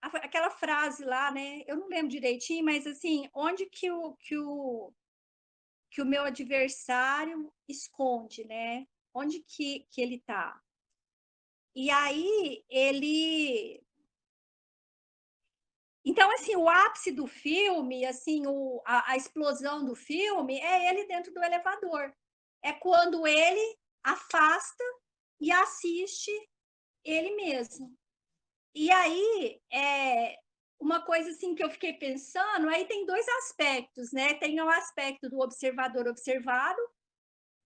aquela frase lá, né? Eu não lembro direitinho, mas assim, onde que o meu adversário esconde, né? Onde que ele está? E aí, ele... Então, assim, o ápice do filme, assim, a explosão do filme é ele dentro do elevador. É quando ele afasta e assiste ele mesmo. E aí, uma coisa assim que eu fiquei pensando, aí tem dois aspectos, né? Tem o aspecto do observador observado,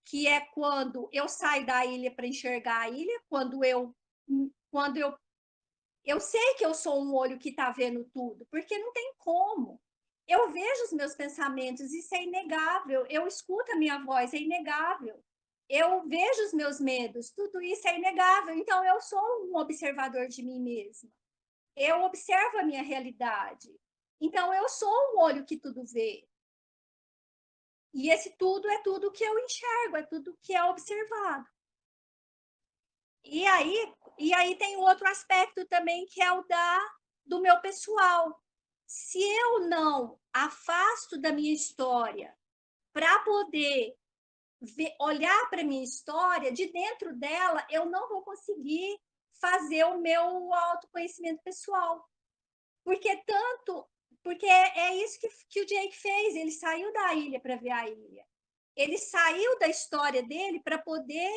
que é quando eu saio da ilha para enxergar a ilha, quando eu sei que eu sou um olho que está vendo tudo, porque não tem como. Eu vejo os meus pensamentos, isso é inegável. Eu escuto a minha voz, é inegável. Eu vejo os meus medos, tudo isso é inegável. Então, eu sou um observador de mim mesma. Eu observo a minha realidade. Então, eu sou um olho que tudo vê. E esse tudo é tudo que eu enxergo, é tudo que é observado. E aí tem outro aspecto também, que é o do meu pessoal. Se eu não afasto da minha história para poder olhar para a minha história, de dentro dela, eu não vou conseguir fazer o meu autoconhecimento pessoal. Porque é isso que o Jake fez, ele saiu da ilha para ver a ilha. Ele saiu da história dele para poder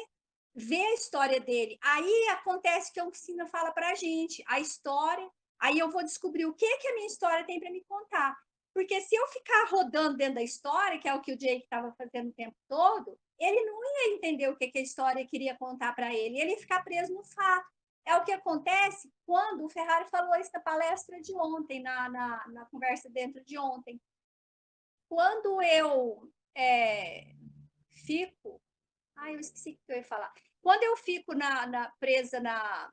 ver a história dele. Aí acontece que a oficina fala para a gente, a história, aí eu vou descobrir o que a minha história tem para me contar. Porque se eu ficar rodando dentro da história, que é o que o Jake estava fazendo o tempo todo, ele não ia entender o que a história queria contar para ele, ele ia ficar preso no fato. É o que acontece quando o Ferrari falou isso na palestra de ontem, na conversa dentro de ontem. Quando eu fico... eu esqueci o que eu ia falar. Quando eu fico presa na...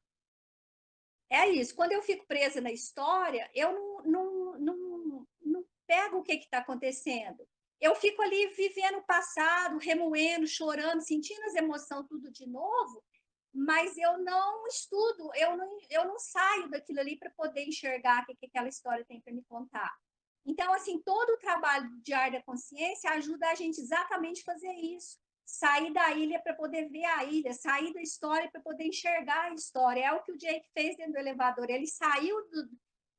É isso, quando eu fico presa na história, eu não pego o que está acontecendo. Eu fico ali vivendo o passado, remoendo, chorando, sentindo as emoções tudo de novo, mas eu não estudo, eu não saio daquilo ali para poder enxergar o que aquela história tem para me contar. Então, assim, todo o trabalho de Diário da Consciência ajuda a gente exatamente a fazer isso. Sair da ilha para poder ver a ilha, sair da história para poder enxergar a história. É o que o Jake fez dentro do elevador. Ele saiu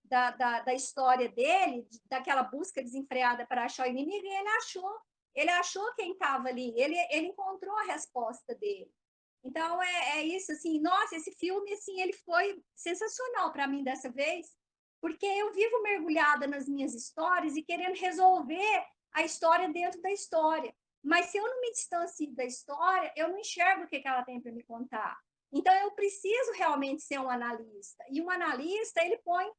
da história dele, daquela busca desenfreada para achar o inimigo, e ele achou quem estava ali, ele encontrou a resposta dele. Então, é isso, assim, nossa, esse filme, assim, ele foi sensacional para mim dessa vez, porque eu vivo mergulhada nas minhas histórias e querendo resolver a história dentro da história. Mas se eu não me distancio da história, eu não enxergo o que ela tem para me contar. Então, eu preciso realmente ser um analista. E um analista, ele põe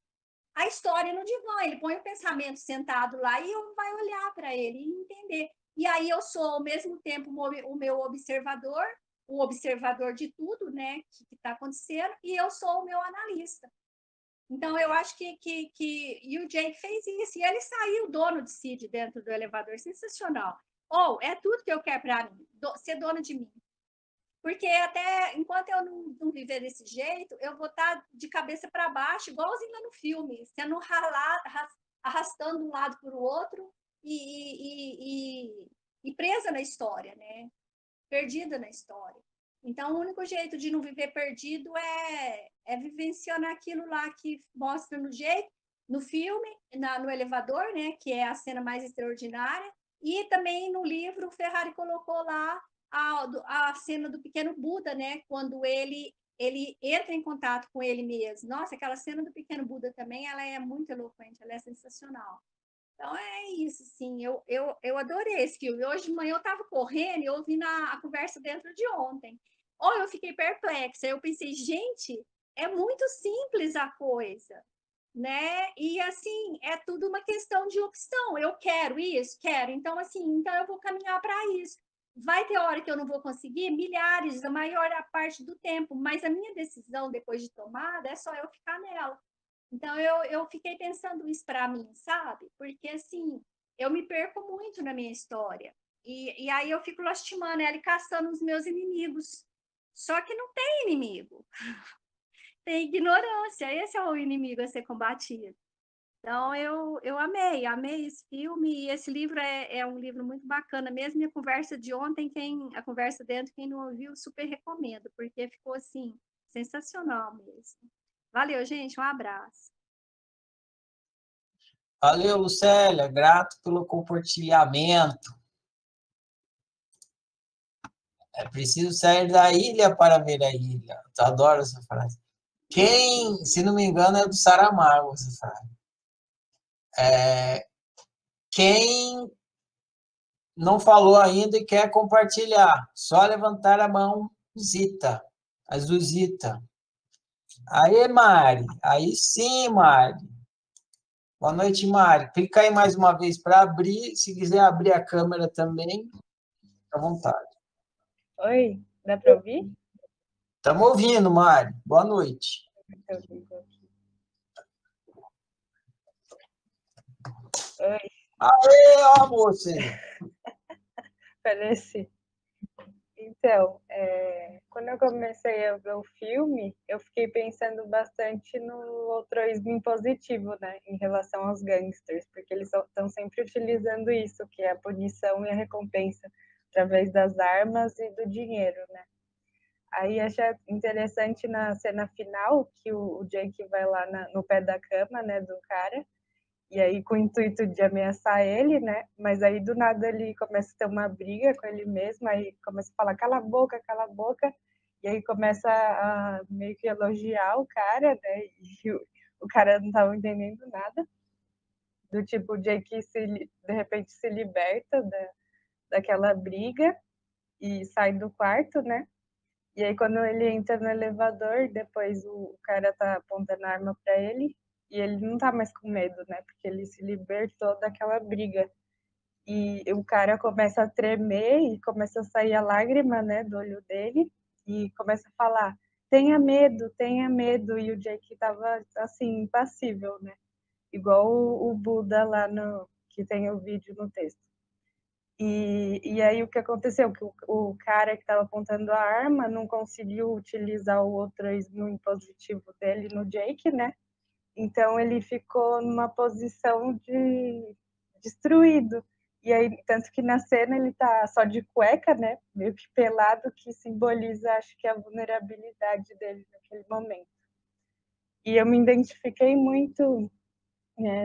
a história no divã, ele põe o pensamento sentado lá e eu vai olhar para ele e entender. E aí eu sou, ao mesmo tempo, o meu observador, o observador de tudo, né, que está acontecendo, e eu sou o meu analista. Então, eu acho que e o Jake fez isso, e ele saiu dono de si de dentro do elevador, sensacional. É tudo que eu quero para mim, ser dono de mim. Porque até enquanto eu não viver desse jeito, eu vou estar de cabeça para baixo, igualzinho lá no filme, sendo arrastando de um lado para o outro e presa na história, né? Perdida na história. Então, o único jeito de não viver perdido é vivenciando aquilo lá que mostra no filme, no elevador, né? Que é a cena mais extraordinária. E também no livro, o Ferrari colocou lá a cena do pequeno Buda, né? Quando ele entra em contato com ele mesmo. Nossa, aquela cena do pequeno Buda também, ela é muito eloquente, ela é sensacional. Então, é isso, sim. Eu adorei esse filme. Hoje de manhã eu estava correndo e ouvindo a conversa dentro de ontem. Eu fiquei perplexa. Eu pensei, gente, é muito simples a coisa, né? E, assim, é tudo uma questão de opção. Eu quero isso? Quero. Então, assim, então eu vou caminhar para isso. Vai ter hora que eu não vou conseguir? Milhares, a maior parte do tempo. Mas a minha decisão, depois de tomada, é só eu ficar nela. Então, eu fiquei pensando isso para mim, sabe? Porque, assim, eu me perco muito na minha história. E aí eu fico lastimando ela e caçando os meus inimigos. Só que não tem inimigo. Tem ignorância. Esse é o inimigo a ser combatido. Então, eu amei esse filme. E esse livro é um livro muito bacana. Mesmo a conversa de ontem, a conversa dentro, quem não ouviu, super recomendo, porque ficou, assim, sensacional mesmo. Valeu, gente. Um abraço. Valeu, Lucélia. Grato pelo compartilhamento. É preciso sair da ilha para ver a ilha. Eu adoro essa frase. Se não me engano, é do Saramago essa frase. Quem não falou ainda e quer compartilhar, só levantar a mão, Zita. A Zuzita. Aê, Mari. Aí sim, Mari. Boa noite, Mari. Clica aí mais uma vez para abrir. Se quiser abrir a câmera também, fica à vontade. Oi, dá para ouvir? Estamos ouvindo, Mari. Boa noite. Oi. Aê, ó, moça. Parece. Então, quando eu comecei a ver o filme, eu fiquei pensando bastante no altruísmo impositivo, né, em relação aos gangsters, porque eles estão sempre utilizando isso, que é a punição e a recompensa, através das armas e do dinheiro, né. Aí achei interessante na cena final, que o Jake vai lá no pé da cama, né, do cara, e aí com o intuito de ameaçar ele, né? Mas aí do nada ele começa a ter uma briga com ele mesmo, aí começa a falar cala a boca, e aí começa a meio que elogiar o cara, né? E o cara não estava entendendo nada do tipo, o Jake de repente se liberta daquela briga e sai do quarto, né? E aí quando ele entra no elevador, depois o cara tá apontando a arma para ele e ele não tá mais com medo, né? Porque ele se libertou daquela briga. E o cara começa a tremer e começa a sair a lágrima, né, do olho dele e começa a falar: tenha medo. E o Jake tava assim impassível, né? Igual o Buda lá no que tem o vídeo no texto. E aí o que aconteceu? Que o cara que estava apontando a arma não conseguiu utilizar o altruísmo impositivo dele no Jake, né? Então ele ficou numa posição de destruído. E aí, tanto que na cena ele tá só de cueca, né? Meio que pelado, que simboliza, acho que, a vulnerabilidade dele naquele momento. E eu me identifiquei muito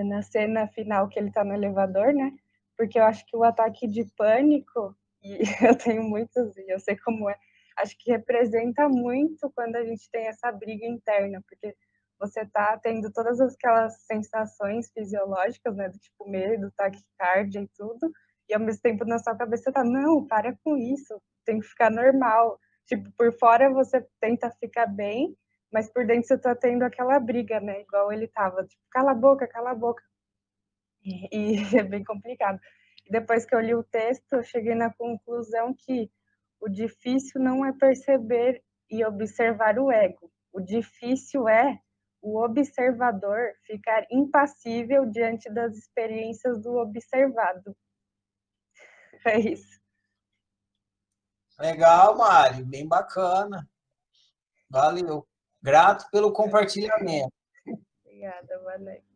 na cena final que ele tá no elevador, né? Porque eu acho que o ataque de pânico, e eu tenho muitos, e eu sei como é, acho que representa muito quando a gente tem essa briga interna, porque você tá tendo todas aquelas sensações fisiológicas, né, do tipo medo, taquicardia e tudo, e ao mesmo tempo na sua cabeça tá, não, para com isso, tem que ficar normal. Tipo, por fora você tenta ficar bem, mas por dentro você tá tendo aquela briga, né, igual ele tava, tipo, cala a boca, cala a boca. E é bem complicado. E depois que eu li o texto, eu cheguei na conclusão que o difícil não é perceber e observar o ego. O difícil é o observador ficar impassível diante das experiências do observado. É isso. Legal, Mari, bem bacana. Valeu. Grato pelo compartilhamento. Obrigada, boa noite.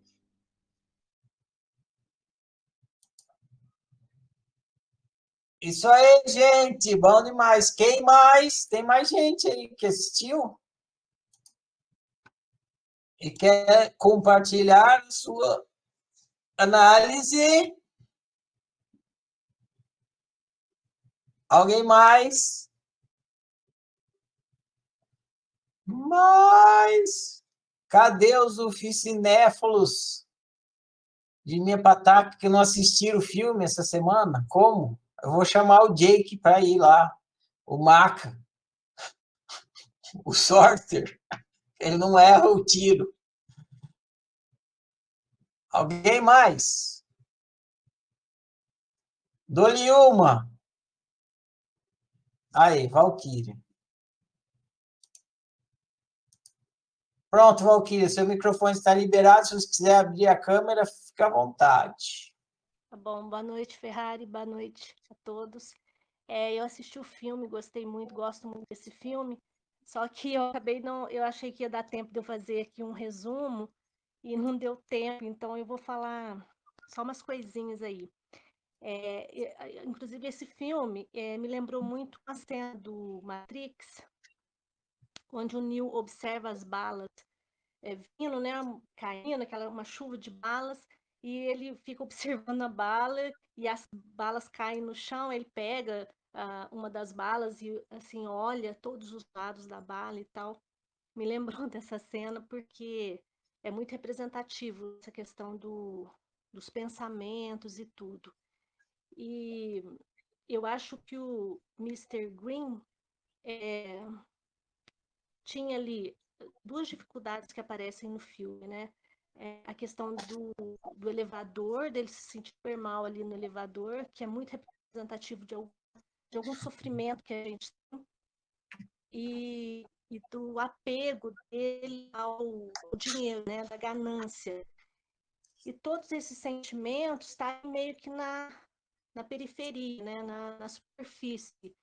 Isso aí, gente, bom demais. Quem mais? Tem mais gente aí que assistiu e quer compartilhar a sua análise? Alguém mais? Cadê os oficinéfilos de minha pataca que não assistiram o filme essa semana? Como? Eu vou chamar o Jake para ir lá, o Maca, o Sorter. Ele não erra o tiro. Alguém mais? Dou-lhe uma. Aí, Valquíria. Pronto, Valquíria, seu microfone está liberado. Se você quiser abrir a câmera, fica à vontade. Tá bom, boa noite, Ferrari, boa noite a todos. Eu assisti o filme, gostei muito, gosto muito desse filme, só que eu achei que ia dar tempo de eu fazer aqui um resumo e não deu tempo, então eu vou falar só umas coisinhas aí. Inclusive, esse filme me lembrou muito a cena do Matrix, onde o Neo observa as balas vindo, né, caindo, uma chuva de balas, e ele fica observando a bala, e as balas caem no chão, ele pega uma das balas e, assim, olha todos os lados da bala e tal. Me lembrou dessa cena porque é muito representativo essa questão dos pensamentos e tudo. E eu acho que o Mr. Green tinha ali duas dificuldades que aparecem no filme, né? A questão do elevador, dele se sentir super mal ali no elevador, que é muito representativo de algum sofrimento que a gente tem, e do apego dele ao dinheiro, né? Da ganância. E todos esses sentimentos estão meio que na periferia, né? Na superfície.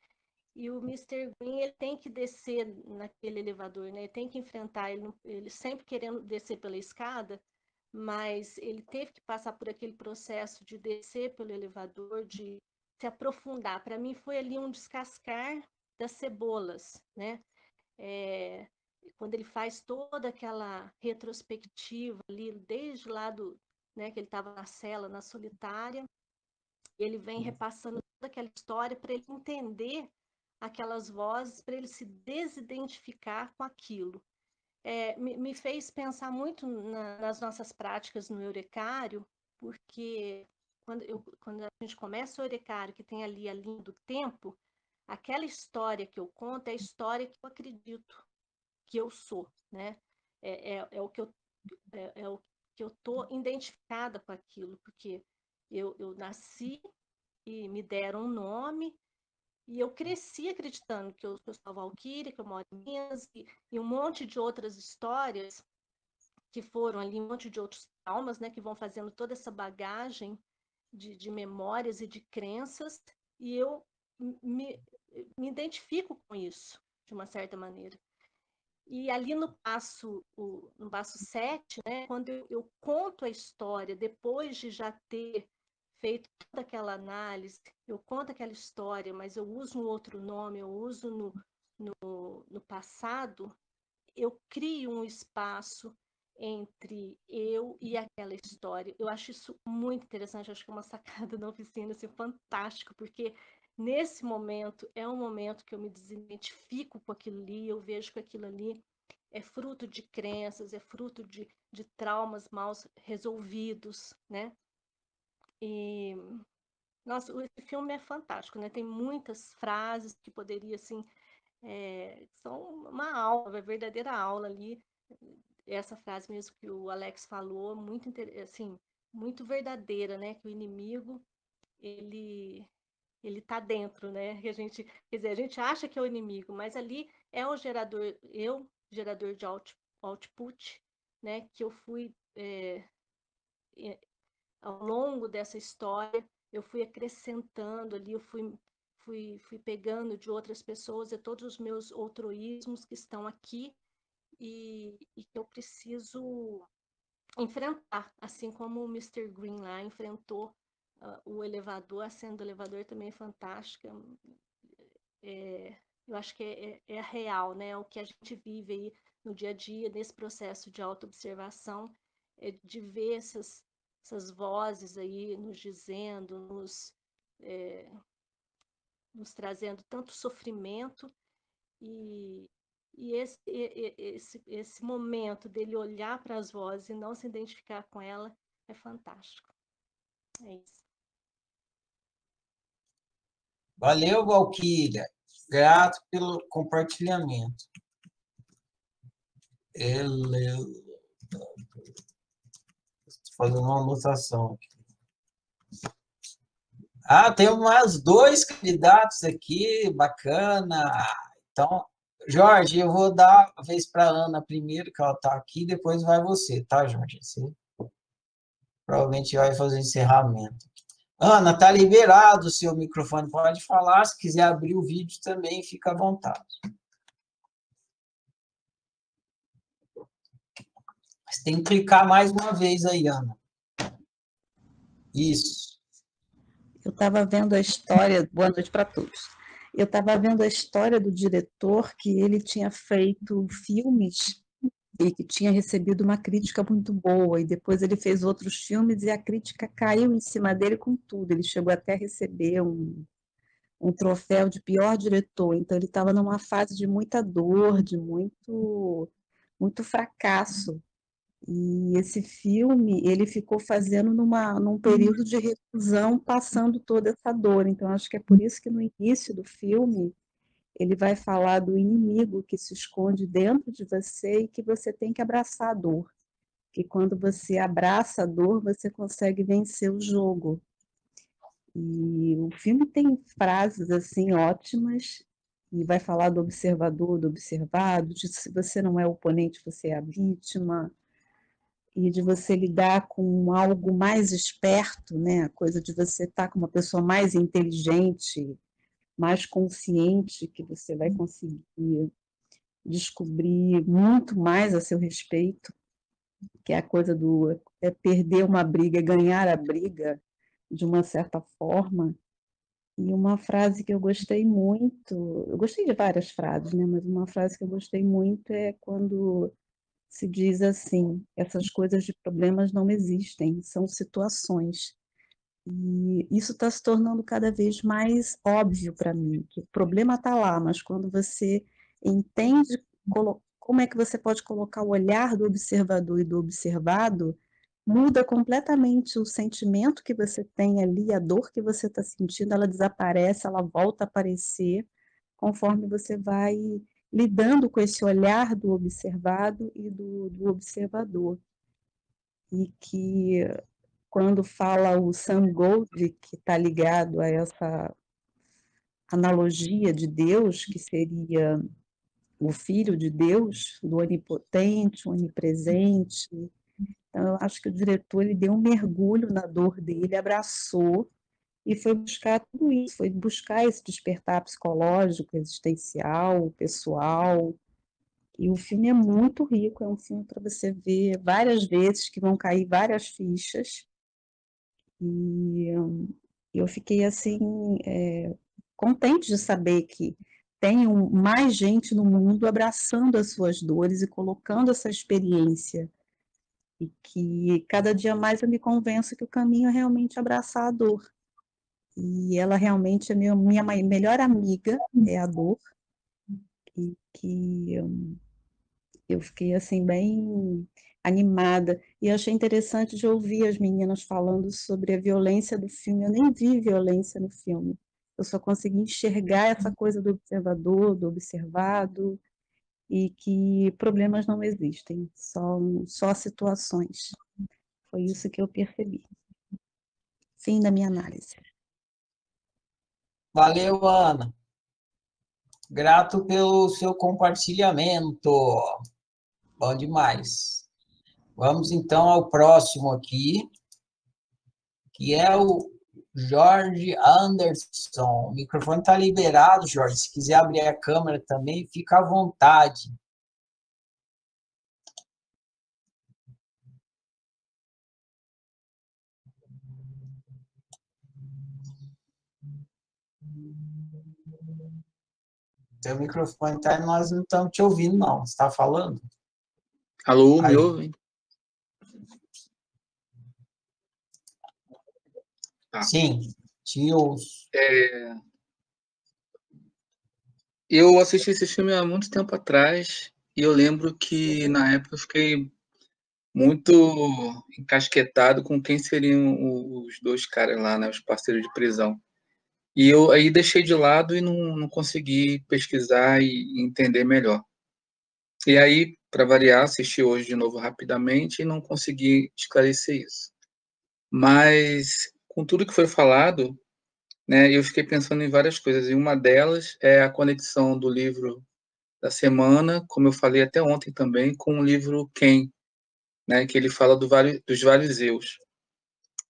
E o Mr. Green, ele tem que descer naquele elevador, né? Ele tem que enfrentar, ele sempre querendo descer pela escada, mas ele teve que passar por aquele processo de descer pelo elevador, de se aprofundar. Para mim foi ali um descascar das cebolas, né? Quando ele faz toda aquela retrospectiva ali, desde lá né, que ele estava na cela, na solitária, ele vem repassando toda aquela história para ele entender aquelas vozes, para ele se desidentificar com aquilo. Me fez pensar muito nas nossas práticas no Eurecário, porque quando a gente começa o Orecário, que tem ali a linha do tempo, aquela história que eu conto é a história que eu acredito que eu sou, né? É o que eu estou identificada com aquilo, porque eu nasci e me deram um nome, e eu cresci acreditando que eu sou a Valquíria, que eu moro em Minas, e um monte de outras histórias que foram ali, um monte de outros traumas, né, que vão fazendo toda essa bagagem de memórias e de crenças, e eu me identifico com isso, de uma certa maneira. E ali no passo 7, né, quando eu conto a história, depois de já ter feito toda aquela análise, eu conto aquela história, mas eu uso um outro nome, eu uso no passado, eu crio um espaço entre eu e aquela história. Eu acho isso muito interessante, acho que é uma sacada da oficina, assim, fantástico, porque nesse momento é um momento que eu me desidentifico com aquilo ali, eu vejo que aquilo ali é fruto de crenças, é fruto de traumas mal resolvidos, né? E, nossa, esse filme é fantástico, né? Tem muitas frases que poderia, assim, são uma aula, uma verdadeira aula ali. Essa frase mesmo que o Alex falou, muito assim, muito verdadeira, né? Que o inimigo ele tá dentro, né? Que a gente, quer dizer, a gente acha que é o inimigo, mas ali é o gerador de output, né? Que eu fui ao longo dessa história, eu fui acrescentando ali, eu fui pegando de outras pessoas e todos os meus outroísmos que estão aqui e que eu preciso enfrentar, assim como o Mr. Green lá enfrentou o elevador, a cena do elevador também é fantástica. Eu acho que é real, né? O que a gente vive aí no dia a dia, nesse processo de autoobservação, de ver essas vozes aí nos dizendo, nos trazendo tanto sofrimento e esse momento dele olhar para as vozes e não se identificar com ela é fantástico. É isso. Valeu, Valquíria. Grato pelo compartilhamento. Estou fazendo uma anotação aqui. Tem mais 2 candidatos aqui, bacana. Então, Jorge, eu vou dar a vez para a Ana primeiro, que ela está aqui, depois vai você, tá, Jorge? Você provavelmente vai fazer o encerramento. Ana, tá liberado o seu microfone, pode falar. Se quiser abrir o vídeo também, fica à vontade. Você tem que clicar mais uma vez aí, Ana. Isso. Eu estava vendo a história, boa noite para todos. Eu estava vendo a história do diretor, que ele tinha feito filmes e que tinha recebido uma crítica muito boa, e depois ele fez outros filmes e a crítica caiu em cima dele com tudo. Ele chegou até a receber um troféu de pior diretor, então ele estava numa fase de muita dor, de muito fracasso. E esse filme, ele ficou fazendo num período de reclusão, passando toda essa dor. Então, acho que é por isso que no início do filme, ele vai falar do inimigo que se esconde dentro de você e que você tem que abraçar a dor. Que quando você abraça a dor, você consegue vencer o jogo. E o filme tem frases, assim, ótimas, e vai falar do observador, do observado, de se você não é o oponente, você é a vítima, e de você lidar com algo mais esperto, né? A coisa de você estar com uma pessoa mais inteligente, mais consciente, que você vai conseguir descobrir muito mais a seu respeito, que é a coisa do perder uma briga, ganhar a briga, de uma certa forma. E uma frase que eu gostei muito, eu gostei de várias frases, né? Mas uma frase que eu gostei muito é quando se diz assim: essas coisas de problemas não existem, são situações. E isso está se tornando cada vez mais óbvio para mim, que o problema está lá, mas quando você entende como é que você pode colocar o olhar do observador e do observado, muda completamente o sentimento que você tem ali, a dor que você está sentindo, ela desaparece, ela volta a aparecer, conforme você vai lidando com esse olhar do observado e do observador. E que, quando fala o Sam Gold, que está ligado a essa analogia de Deus, que seria o Filho de Deus, do onipotente, onipresente. Então, eu acho que o diretor ele deu um mergulho na dor dele, abraçou e foi buscar tudo isso, foi buscar esse despertar psicológico, existencial, pessoal. E o filme é muito rico, é um filme para você ver várias vezes, que vão cair várias fichas. E eu fiquei assim, contente de saber que tem mais gente no mundo abraçando as suas dores e colocando essa experiência. E que cada dia mais eu me convenço que o caminho é realmente abraçar a dor. E ela realmente é minha melhor amiga, é a dor. E que eu fiquei assim bem animada. E achei interessante de ouvir as meninas falando sobre a violência do filme. Eu nem vi violência no filme. Eu só consegui enxergar essa coisa do observador, do observado, e que problemas não existem, só situações. Foi isso que eu percebi. Fim da minha análise. Valeu, Ana. Grato pelo seu compartilhamento. Bom demais. Vamos então ao próximo aqui, que é o Jorge Anderson. O microfone está liberado, Jorge. Se quiser abrir a câmera também, fica à vontade. Seu microfone está, nós não estamos te ouvindo, não. Você está falando? Alô, Aí. me ouvem? Tá. Sim, te ouço. Eu assisti esse filme há muito tempo atrás e eu lembro que na época eu fiquei muito encasquetado com quem seriam os dois caras lá, né, os parceiros de prisão. E eu aí deixei de lado e não consegui pesquisar e entender melhor. E aí, para variar, assisti hoje de novo rapidamente e não consegui esclarecer isso. Mas, com tudo que foi falado, né, eu fiquei pensando em várias coisas. E uma delas é a conexão do livro da semana, como eu falei até ontem também, com o livro Quem, né, que ele fala dos fariseus.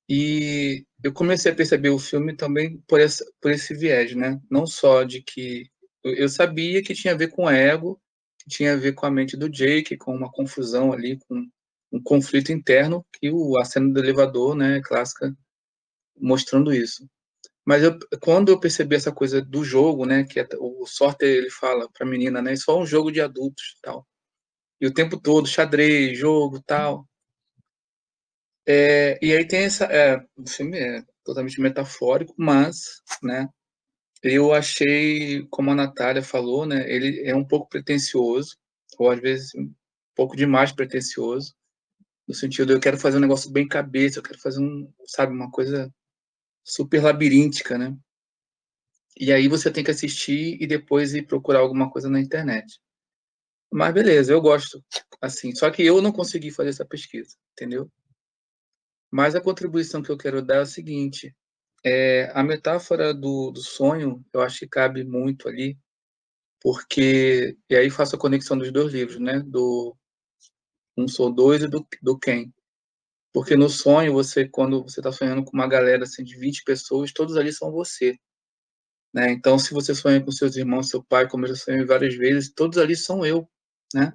E eu comecei a perceber o filme também por esse viés, né? Não só de que eu sabia que tinha a ver com ego, que tinha a ver com a mente do Jake, com uma confusão ali, com um conflito interno, que a cena do elevador, né, clássica, mostrando isso. Mas quando eu percebi essa coisa do jogo, né, que o Sorter ele fala para a menina, né, isso é um jogo de adultos, tal. E o tempo todo xadrez, jogo, tal. E aí tem o filme é totalmente metafórico, mas, né, eu achei, como a Natália falou, né, ele é um pouco pretensioso, ou às vezes um pouco demais pretensioso, no sentido de eu quero fazer um negócio bem cabeça, eu quero fazer sabe, uma coisa super labiríntica, né? E aí você tem que assistir e depois ir procurar alguma coisa na internet. Mas beleza, eu gosto, assim, só que eu não consegui fazer essa pesquisa, entendeu? Mas a contribuição que eu quero dar é o seguinte, a metáfora do sonho, eu acho que cabe muito ali, porque, e aí faço a conexão dos dois livros, né, do Um Sou Dois e do Quem. Porque no sonho, quando você está sonhando com uma galera assim, de 20 pessoas, todos ali são você. Né? Então, se você sonha com seus irmãos, seu pai, como eu já sonhei várias vezes, todos ali são eu. Né?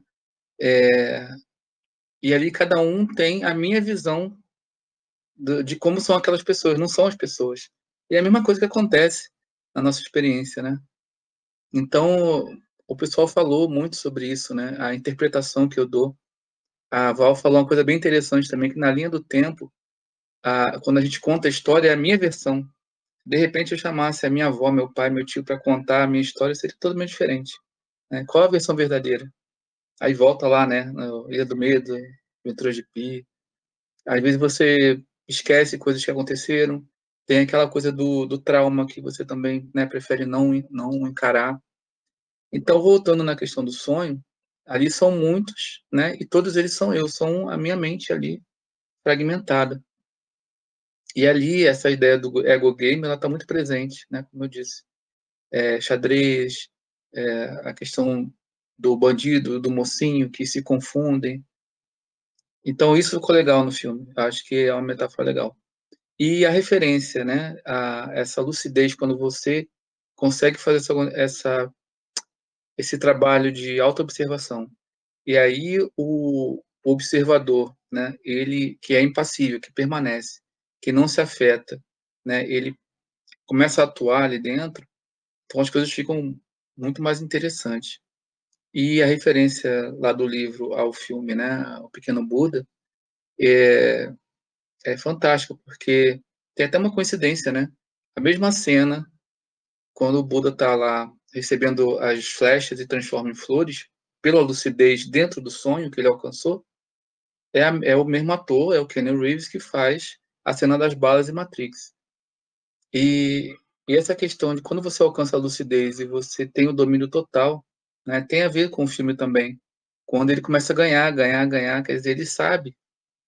E ali cada um tem a minha visão de como são aquelas pessoas, não são as pessoas. E é a mesma coisa que acontece na nossa experiência. Né? Então, o pessoal falou muito sobre isso, né? A interpretação que eu dou. A Val falou uma coisa bem interessante também, que na linha do tempo, quando a gente conta a história, é a minha versão. De repente eu chamasse a minha avó, meu pai, meu tio para contar a minha história, seria totalmente diferente. Né? Qual a versão verdadeira? Aí volta lá, né, no Ilha do Medo, Metrô de Pi. Às vezes você esquece coisas que aconteceram, tem aquela coisa do trauma que você também, né, prefere não encarar. Então, voltando na questão do sonho, ali são muitos, né, e todos eles são eu, são a minha mente ali fragmentada. E ali, essa ideia do ego game, ela está muito presente, né, como eu disse. Xadrez, a questão do bandido, do mocinho, que se confundem. Então, isso ficou legal no filme. Acho que é uma metáfora legal. E a referência, né, essa lucidez, quando você consegue fazer esse trabalho de autoobservação. E aí o observador, né, ele que é impassível, que permanece, que não se afeta, né, ele começa a atuar ali dentro, então as coisas ficam muito mais interessantes. E a referência lá do livro ao filme, né, O Pequeno Buda, é fantástico, porque tem até uma coincidência, né? A mesma cena, quando o Buda está lá recebendo as flechas e transforma em flores, pela lucidez dentro do sonho que ele alcançou, é o mesmo ator, é o Keanu Reeves, que faz a cena das balas em Matrix. E essa questão de quando você alcança a lucidez e você tem o domínio total, né, tem a ver com o filme também. Quando ele começa a ganhar, quer dizer, ele sabe.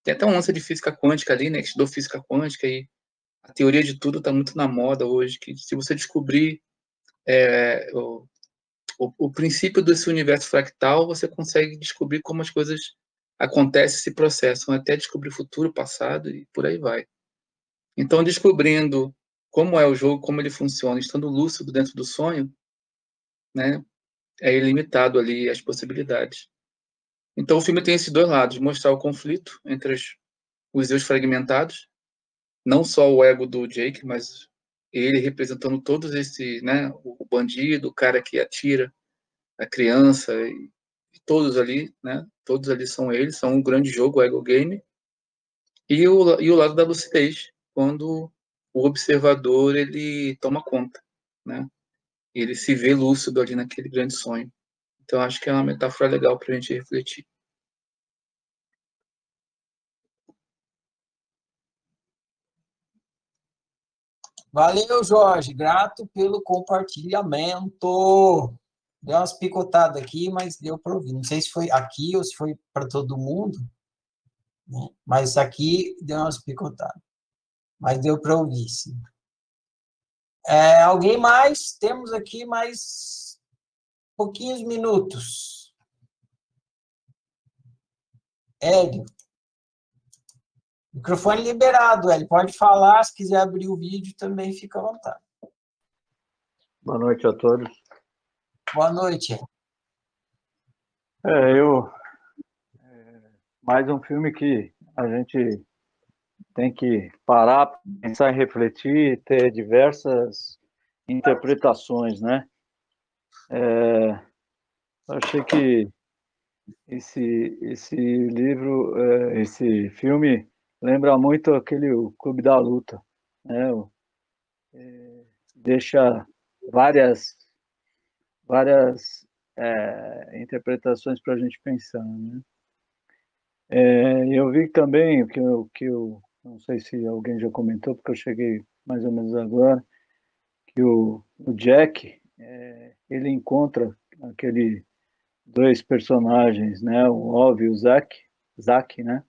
Tem até um lance de física quântica ali, né, que estudou física quântica, e a teoria de tudo está muito na moda hoje, que se você descobrir o princípio desse universo fractal, você consegue descobrir como as coisas acontecem, se processam, até descobrir o futuro, passado e por aí vai. Então, descobrindo como é o jogo, como ele funciona, estando lúcido dentro do sonho, né, é ilimitado ali as possibilidades. Então, o filme tem esses dois lados, mostrar o conflito entre os eus fragmentados, não só o ego do Jake, mas ele representando todos esse, né, o bandido, o cara que atira, a criança, e todos ali, né, todos ali são eles, são um grande jogo, o ego game, e o lado da lucidez, quando o observador ele toma conta, né? Ele se vê lúcido ali naquele grande sonho. Então acho que é uma metáfora legal para a gente refletir. Valeu, Jorge. Grato pelo compartilhamento. Deu umas picotadas aqui, mas deu para ouvir. Não sei se foi aqui ou se foi para todo mundo, né? Mas aqui deu umas picotadas. Mas deu para ouvir, sim. Alguém mais? Temos aqui mais pouquinhos minutos. Hélio. Microfone liberado, Hélio. Pode falar, se quiser abrir o vídeo também fica à vontade. Boa noite a todos. Boa noite, Hélio. Mais um filme que a gente tem que parar, pensar e refletir, ter diversas interpretações, né? Eu achei que esse livro, esse filme lembra muito o Clube da Luta, né? Deixa várias interpretações para a gente pensar, né? Eu vi também que eu não sei se alguém já comentou, porque eu cheguei mais ou menos agora, que o Jack, ele encontra aquele dois personagens, né, o Ov e o Zack, né,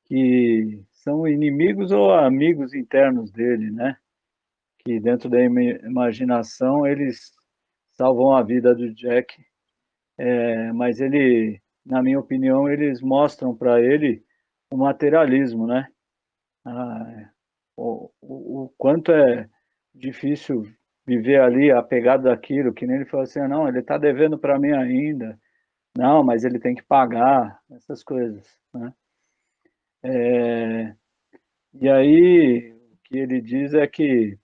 que são inimigos ou amigos internos dele, né, que dentro da imaginação eles salvam a vida do Jack, mas na minha opinião, eles mostram para ele o materialismo, né? O quanto é difícil viver ali apegado àquilo, que nem ele falou assim, não, ele está devendo para mim ainda, não, mas ele tem que pagar, essas coisas, né? E aí, o que ele diz é que,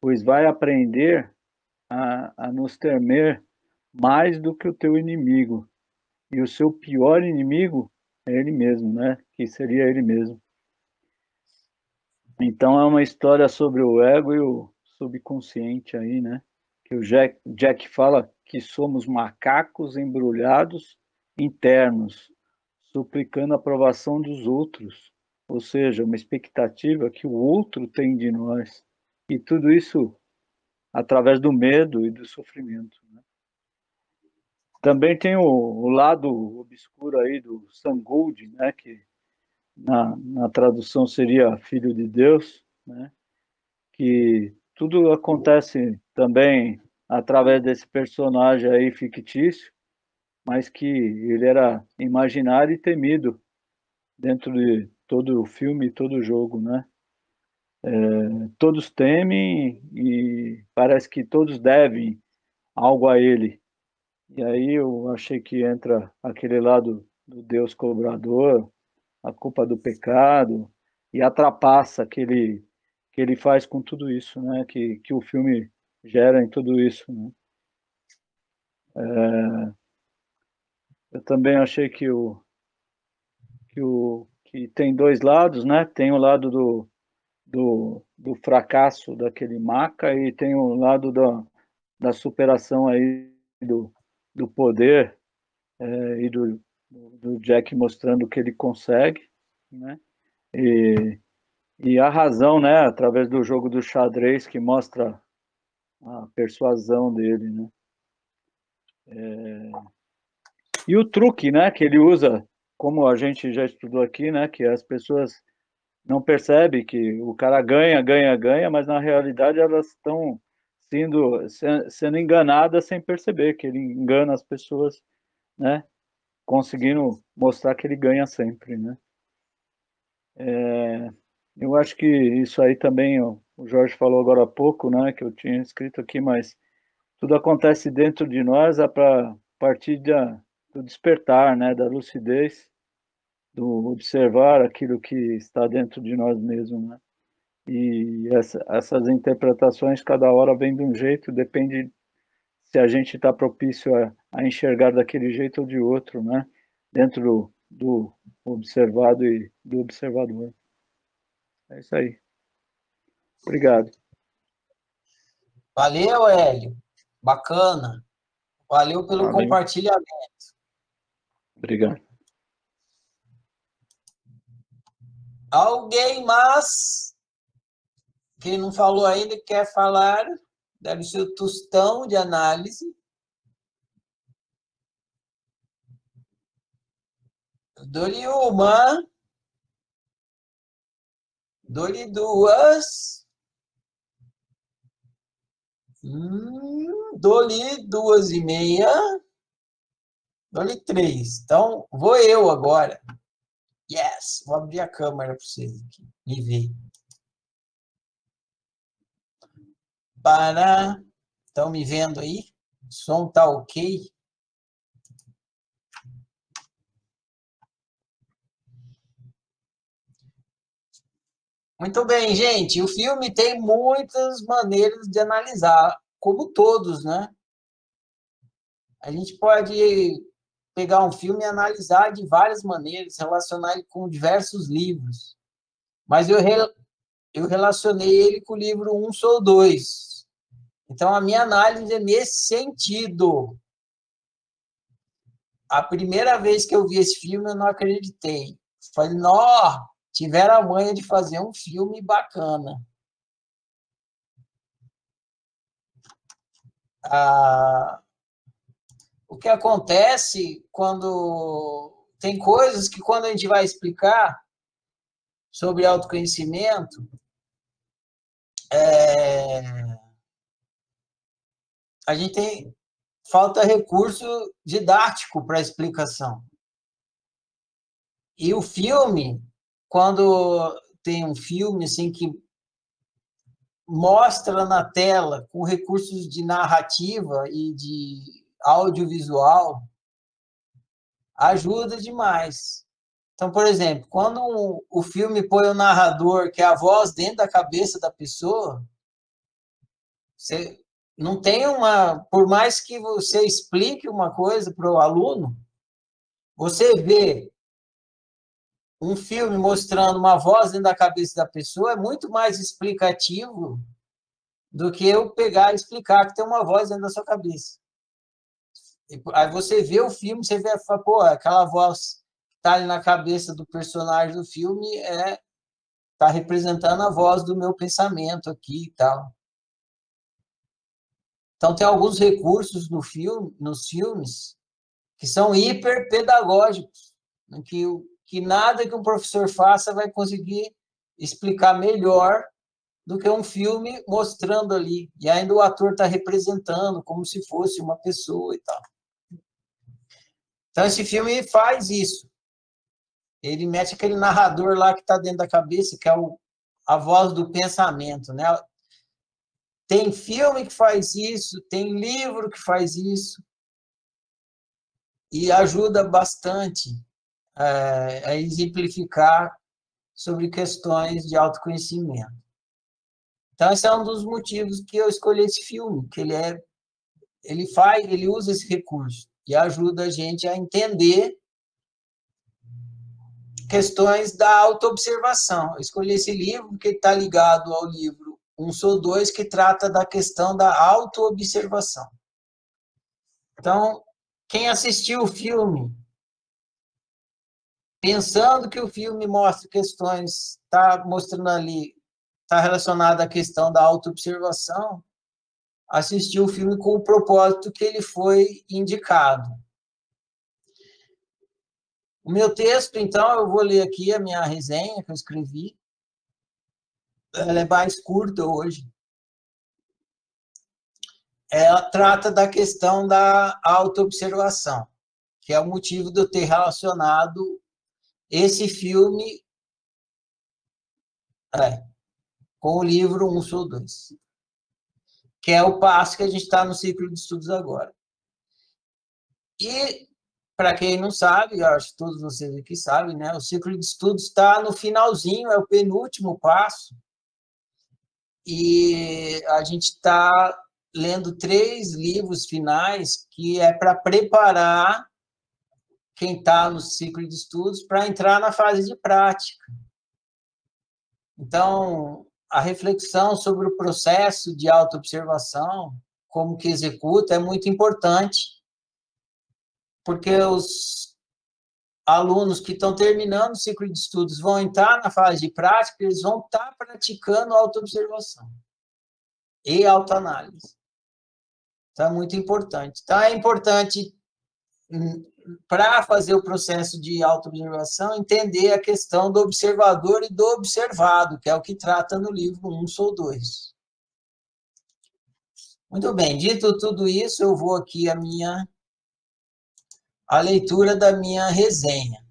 pois vai aprender a nos temer mais do que o teu inimigo, e o seu pior inimigo é ele mesmo, né? Que seria ele mesmo. Então é uma história sobre o ego e o subconsciente aí, né? Que o Jack fala que somos macacos embrulhados internos, suplicando a aprovação dos outros ou seja, uma expectativa que o outro tem de nós. E tudo isso através do medo e do sofrimento, né? Também tem o lado obscuro aí do Sangold, né, que na tradução seria Filho de Deus, né, que tudo acontece também através desse personagem aí fictício, mas que ele era imaginário e temido dentro de todo o filme, todo o jogo, né? Todos temem e parece que todos devem algo a ele. E aí eu achei que entra aquele lado do Deus cobrador, a culpa do pecado e a trapaça que ele faz com tudo isso, né? Que o filme gera em tudo isso, né? Eu também achei que tem dois lados, né? Tem o lado do fracasso daquele Maca e tem o lado da superação aí do poder e do Jack mostrando que ele consegue, né? E a razão, né? Através do jogo do xadrez que mostra a persuasão dele, né? E o truque, né? Que ele usa, como a gente já estudou aqui, né? Que as pessoas não percebem que o cara ganha, ganha, ganha, mas na realidade elas estão sendo enganadas sem perceber que ele engana as pessoas, né? Conseguindo mostrar que ele ganha sempre, né? Eu acho que isso aí também, ó, o Jorge falou agora há pouco, né? Que eu tinha escrito aqui, mas tudo acontece dentro de nós a partir do despertar, né? Da lucidez, do observar aquilo que está dentro de nós mesmos, né? E essas interpretações, cada hora vem de um jeito, depende se a gente está propício a enxergar daquele jeito ou de outro, né? Dentro do observado e do observador. É isso aí. Obrigado. Valeu, Hélio. Bacana. Valeu pelo Valeu. compartilhamento. Obrigado. Alguém mais? Quem não falou ainda quer falar? Deve ser o tostão de análise. Dou-lhe uma. Dou-lhe duas. Dou-lhe 2,5. Dou-lhe 3. Então, vou eu agora. Yes! Vou abrir a câmera para vocês aqui. Me ver. Estão me vendo aí? O som tá ok? Muito bem, gente. O filme tem muitas maneiras de analisar, como todos, né? A gente pode pegar um filme e analisar de várias maneiras, relacionar ele com diversos livros. Mas eu relacionei ele com o livro 1 Sou 2. Então, a minha análise é nesse sentido. A primeira vez que eu vi esse filme, eu não acreditei. Falei, nó, tiveram a manha de fazer um filme bacana. O que acontece quando... Tem coisas que, quando a gente vai explicar sobre autoconhecimento, a gente falta recurso didático para a explicação. E o filme, quando tem um filme assim que mostra na tela com recursos de narrativa e de audiovisual, ajuda demais. Então, por exemplo, quando o filme põe o narrador, que é a voz dentro da cabeça da pessoa, você não tem uma... Por mais que você explique uma coisa para o aluno, você vê um filme mostrando uma voz dentro da cabeça da pessoa é muito mais explicativo do que eu pegar e explicar que tem uma voz dentro da sua cabeça. Aí você vê o filme, você vê, pô, aquela voz que está ali na cabeça do personagem do filme está representando a voz do meu pensamento aqui e tal. Então, tem alguns recursos nos filmes que são hiperpedagógicos, que nada que um professor faça vai conseguir explicar melhor do que um filme mostrando ali. E ainda o ator está representando como se fosse uma pessoa e tal. Então, esse filme faz isso. Ele mete aquele narrador lá que está dentro da cabeça, que é a voz do pensamento, né? Tem filme que faz isso, tem livro que faz isso, e ajuda bastante a exemplificar sobre questões de autoconhecimento. Então, esse é um dos motivos que eu escolhi esse filme, que ele usa esse recurso e ajuda a gente a entender questões da autoobservação. Eu escolhi esse livro porque está ligado ao livro Um Sou Dois, que trata da questão da autoobservação. Então, quem assistiu o filme, pensando que o filme mostra questões, está mostrando ali, está relacionado à questão da autoobservação, assistiu o filme com o propósito que ele foi indicado. O meu texto, então, eu vou ler aqui a minha resenha que eu escrevi. Ela é mais curta hoje. Ela trata da questão da autoobservação, que é o motivo de eu ter relacionado esse filme com o livro Um Sou Dois, que é o passo que a gente está no ciclo de estudos agora. E, para quem não sabe, eu acho que todos vocês aqui sabem, né? O ciclo de estudos está no finalzinho, é o penúltimo passo, e a gente está lendo 3 livros finais que é para preparar quem está no ciclo de estudos para entrar na fase de prática. Então, a reflexão sobre o processo de autoobservação, como que executa, é muito importante, porque os alunos que estão terminando o ciclo de estudos vão entrar na fase de prática, eles vão estar praticando autoobservação e autoanálise. Então, é muito importante. Então, é importante, para fazer o processo de autoobservação, entender a questão do observador e do observado, que é o que trata no livro Um Sou Dois. Muito bem, dito tudo isso, eu vou aqui a leitura da minha resenha.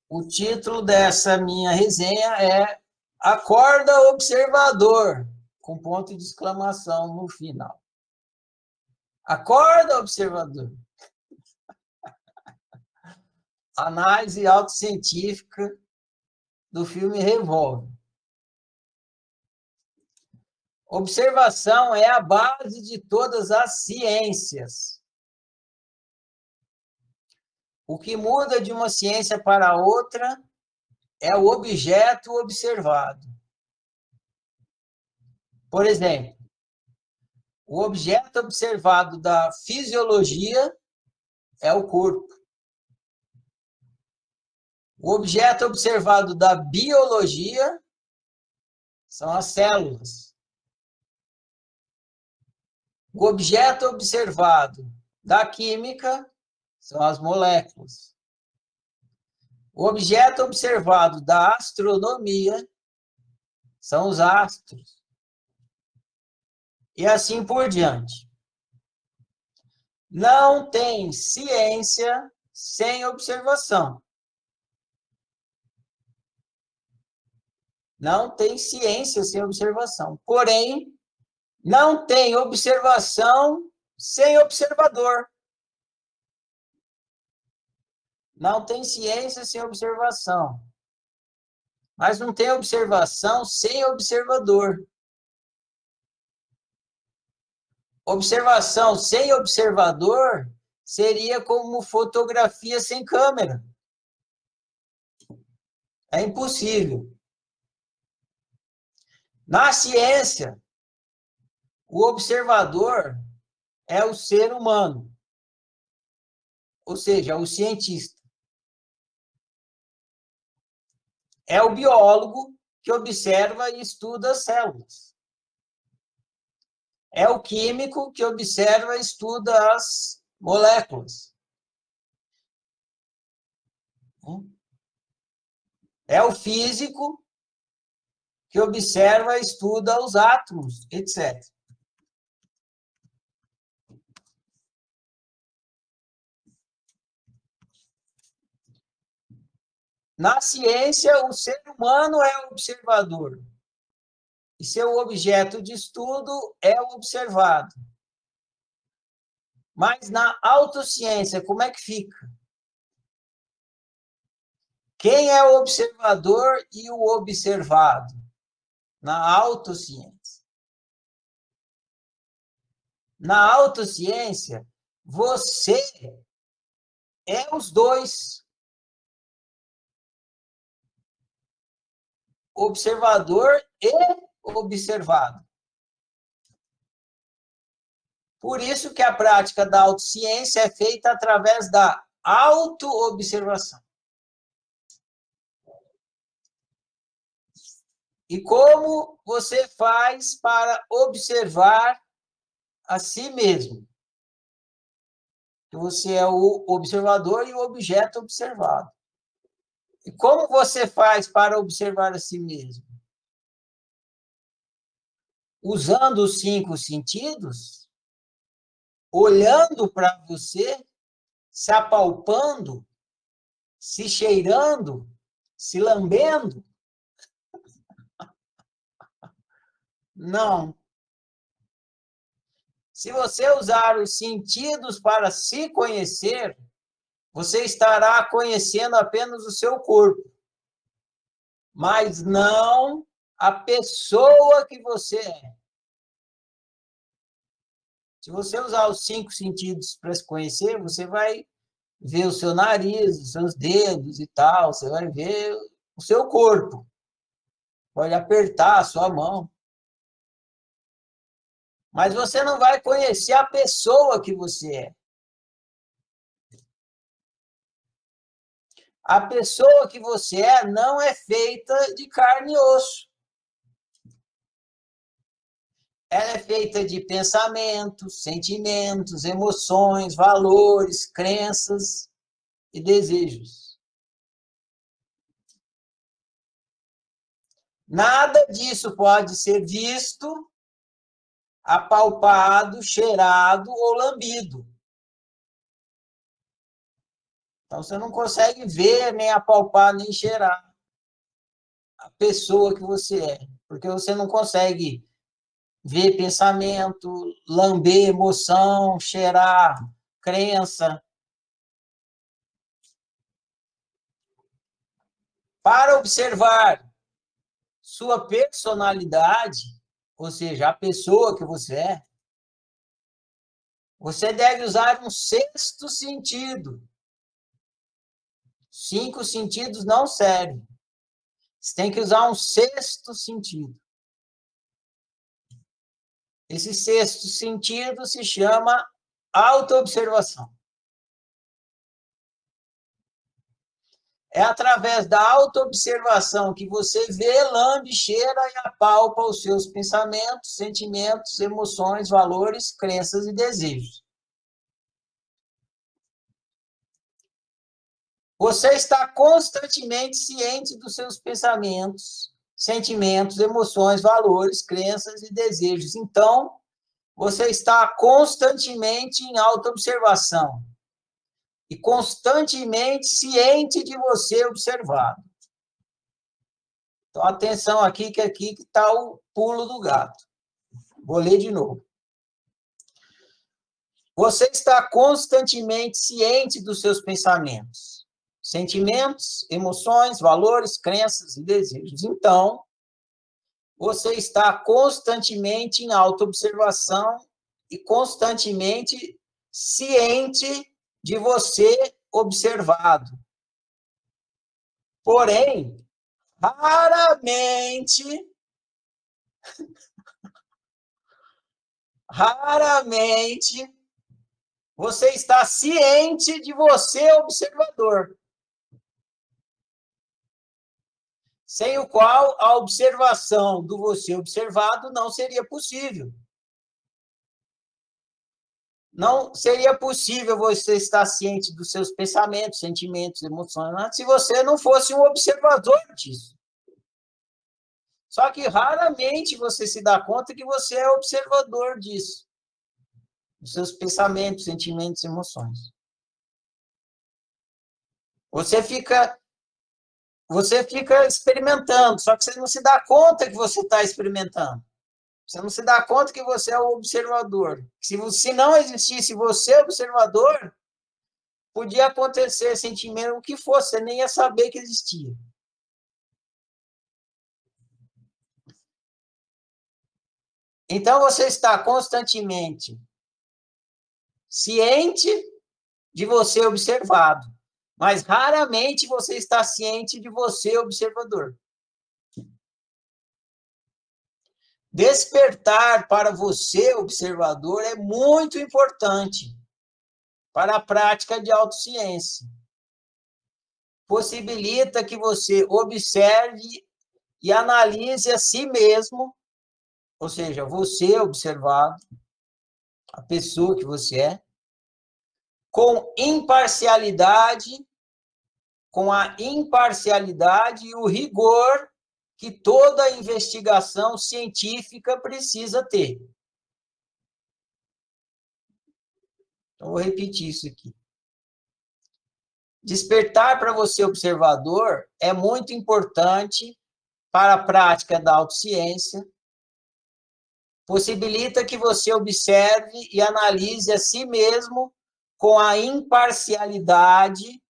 O título dessa minha resenha é Acorda, Observador, com ponto de exclamação no final. Acorda, observador. Análise autocientífica do filme Revolver. Observação é a base de todas as ciências. O que muda de uma ciência para outra é o objeto observado. Por exemplo, o objeto observado da fisiologia é o corpo. O objeto observado da biologia são as células. O objeto observado da química são as moléculas. O objeto observado da astronomia são os astros. E assim por diante. Não tem ciência sem observação. Não tem ciência sem observação. Porém, não tem observação sem observador. Não tem ciência sem observação. Mas não tem observação sem observador. Observação sem observador seria como fotografia sem câmera. É impossível. Na ciência, o observador é o ser humano. ou seja, o cientista. É o biólogo que observa e estuda as células. É o químico que observa e estuda as moléculas. É o físico que observa e estuda os átomos, etc. Na ciência, o ser humano é o observador. E seu objeto de estudo é o observado. Mas na autociência, como é que fica? Quem é o observador e o observado? Na autociência. Na autociência, você é os dois. Observador e observado. Por isso que a prática da autociência é feita através da autoobservação. E como você faz para observar a si mesmo? Você é o observador e o objeto observado. E como você faz para observar a si mesmo? Usando os 5 sentidos, olhando para você, se apalpando, se cheirando, se lambendo? Não. Se você usar os sentidos para se conhecer, você estará conhecendo apenas o seu corpo, mas não a pessoa que você é. Se você usar os 5 sentidos para se conhecer, você vai ver o seu nariz, os seus dedos e tal, você vai ver o seu corpo. Pode apertar a sua mão. Mas você não vai conhecer a pessoa que você é. A pessoa que você é não é feita de carne e osso. Ela é feita de pensamentos, sentimentos, emoções, valores, crenças e desejos. Nada disso pode ser visto, apalpado, cheirado ou lambido. Então, você não consegue ver, nem apalpar, nem cheirar a pessoa que você é, porque você não consegue ver pensamento, lamber emoção, cheirar crença. Para observar sua personalidade, ou seja, a pessoa que você é, você deve usar um 6º sentido. 5 sentidos não servem. Você tem que usar um 6º sentido. Esse 6º sentido se chama autoobservação. É através da autoobservação que você vê, lambe, cheira e apalpa os seus pensamentos, sentimentos, emoções, valores, crenças e desejos. Você está constantemente ciente dos seus pensamentos, sentimentos, emoções, valores, crenças e desejos. Então, você está constantemente em autoobservação e constantemente ciente de você observado. Então, atenção aqui que está o pulo do gato. Vou ler de novo. Você está constantemente ciente dos seus pensamentos, sentimentos, emoções, valores, crenças e desejos. Então, você está constantemente em autoobservação e constantemente ciente de você observado. Porém, raramente você está ciente de você, observador, sem o qual a observação do você observado não seria possível. Não seria possível você estar ciente dos seus pensamentos, sentimentos, emoções, se você não fosse um observador disso. Só que raramente você se dá conta que você é observador disso, dos seus pensamentos, sentimentos, emoções. Você fica experimentando, só que você não se dá conta que você está experimentando. Você não se dá conta que você é o observador. Se não existisse você, observador, podia acontecer sentimento o que fosse, você nem ia saber que existia. Então, você está constantemente ciente de você observado, mas raramente você está ciente de você observador. Despertar para você, observador, é muito importante para a prática de autociência. Possibilita que você observe e analise a si mesmo, ou seja, você observado, a pessoa que você é, com imparcialidade, com a imparcialidade e o rigor que toda investigação científica precisa ter. Então, vou repetir isso aqui. Despertar para você, observador, é muito importante para a prática da autociência. Possibilita que você observe e analise a si mesmo com a imparcialidade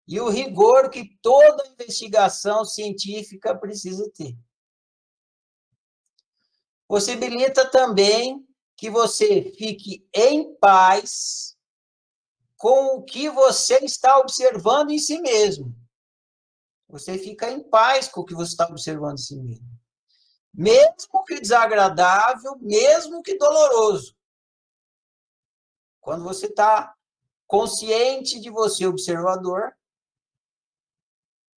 e o rigor que toda investigação científica precisa ter. Possibilita também que você fique em paz com o que você está observando em si mesmo. Você fica em paz com o que você está observando em si mesmo. Mesmo que desagradável, mesmo que doloroso. Quando você está consciente de você, observador,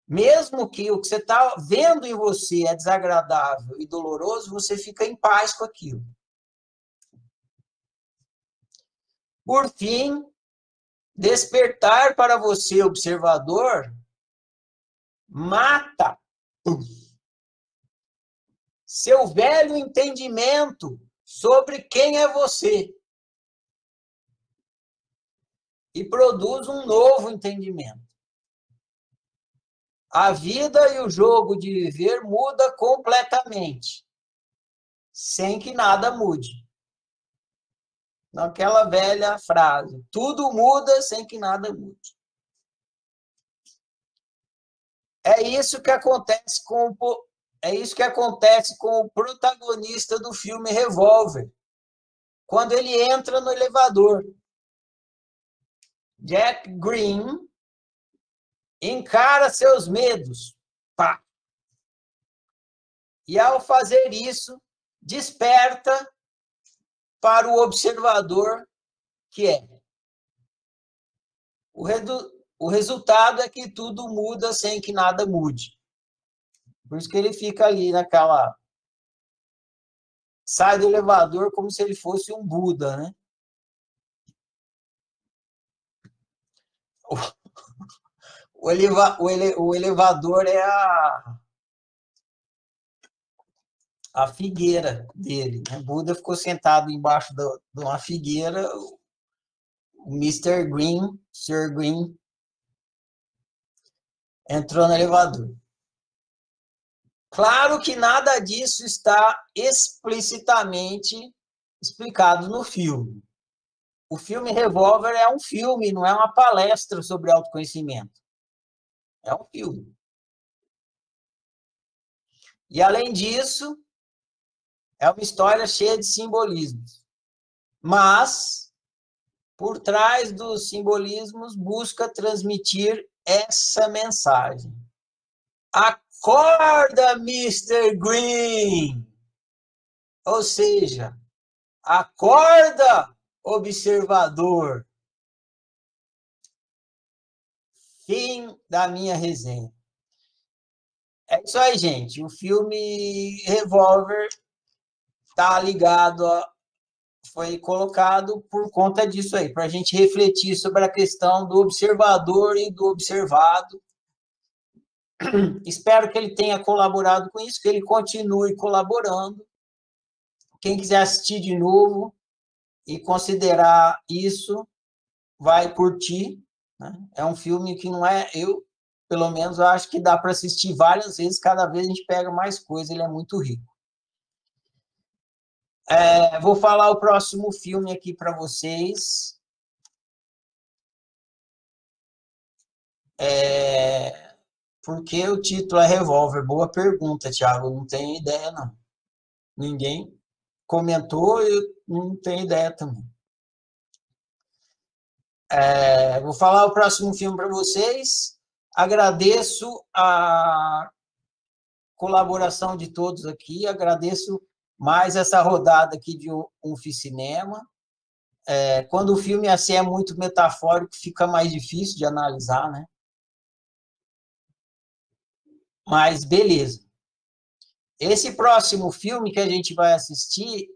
mesmo que o que você está vendo em você é desagradável e doloroso, você fica em paz com aquilo. Por fim, despertar para você, observador, mata seu velho entendimento sobre quem é você e produz um novo entendimento. A vida e o jogo de viver muda completamente, sem que nada mude. Naquela velha frase, tudo muda sem que nada mude. É isso que acontece com o protagonista do filme Revolver, quando ele entra no elevador. Jack Green encara seus medos. Pá. E, ao fazer isso, desperta para o observador que é. O resultado é que tudo muda sem que nada mude. Por isso que ele fica ali naquela... Sai do elevador como se ele fosse um Buda, né? O elevador é a figueira dele. O Buda ficou sentado embaixo de uma figueira. O Mr. Green, Sr. Green, entrou no elevador. Claro que nada disso está explicitamente explicado no filme. O filme Revolver é um filme, não é uma palestra sobre autoconhecimento. É um filme. E, além disso, é uma história cheia de simbolismos. Mas, por trás dos simbolismos, busca transmitir essa mensagem. Acorda, Mr. Green! Ou seja, acorda, Observador. Fim da minha resenha. É isso aí, gente. O filme Revolver está ligado, foi colocado por conta disso aí, para a gente refletir sobre a questão do observador e do observado. Espero que ele tenha colaborado com isso, que ele continue colaborando. Quem quiser assistir de novo e considerar isso, vai curtir, né? É um filme que não é... Pelo menos, eu acho que dá para assistir várias vezes, cada vez a gente pega mais coisa, ele é muito rico. Vou falar o próximo filme aqui para vocês. Porque o título é Revolver. Boa pergunta, Thiago, não tenho ideia, não. Ninguém comentou, eu não tenho ideia também. Vou falar o próximo filme para vocês. Agradeço a colaboração de todos aqui, agradeço mais essa rodada aqui de Unficinema. Quando o filme assim é muito metafórico, fica mais difícil de analisar, né? Mas beleza. Esse próximo filme que a gente vai assistir,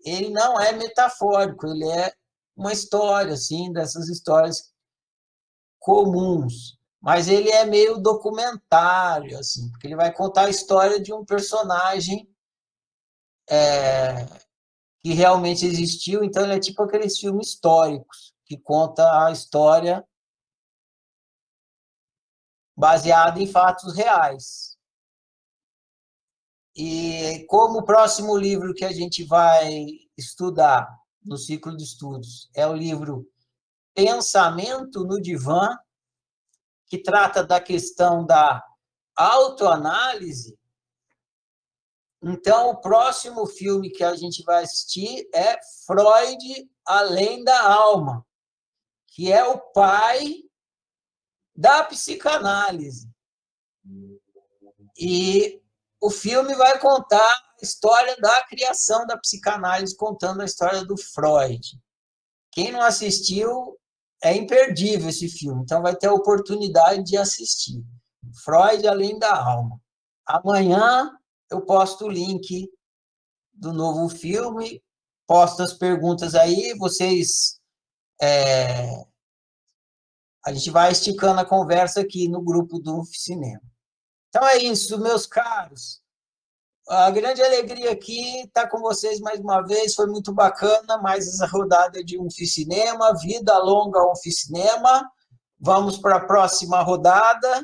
ele não é metafórico, ele é uma história, assim, dessas histórias comuns. Mas ele é meio documentário, assim, porque ele vai contar a história de um personagem que realmente existiu, então ele é tipo aqueles filmes históricos, que conta a história baseada em fatos reais. E como o próximo livro que a gente vai estudar no ciclo de estudos é o livro Pensamento no Divã, que trata da questão da autoanálise, então o próximo filme que a gente vai assistir é Freud, Além da Alma, que é o pai da psicanálise. E o filme vai contar a história da criação da psicanálise, contando a história do Freud. Quem não assistiu, é imperdível esse filme, então vai ter a oportunidade de assistir. Freud, Além da Alma. Amanhã eu posto o link do novo filme, posto as perguntas aí, vocês... a gente vai esticando a conversa aqui no grupo do Cinema. Então é isso, meus caros. A grande alegria aqui estar com vocês mais uma vez, foi muito bacana, mais essa rodada de Unficinema, vida longa Unficinema. Vamos para a próxima rodada.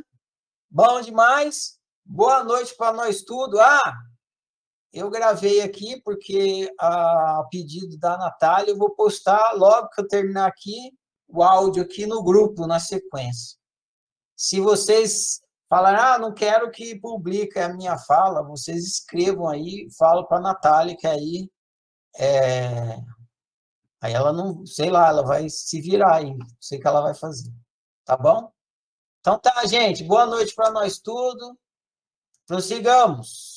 Bom demais. Boa noite para nós tudo. Eu gravei aqui porque a pedido da Natália, eu vou postar logo que eu terminar aqui o áudio aqui no grupo, na sequência. Se vocês falarem, não quero que publique a minha fala, vocês escrevam aí, falam para a Natália, que aí ela não, sei lá, ela vai se virar aí, não sei o que ela vai fazer, tá bom? Então tá, gente, boa noite para nós tudo, prossigamos.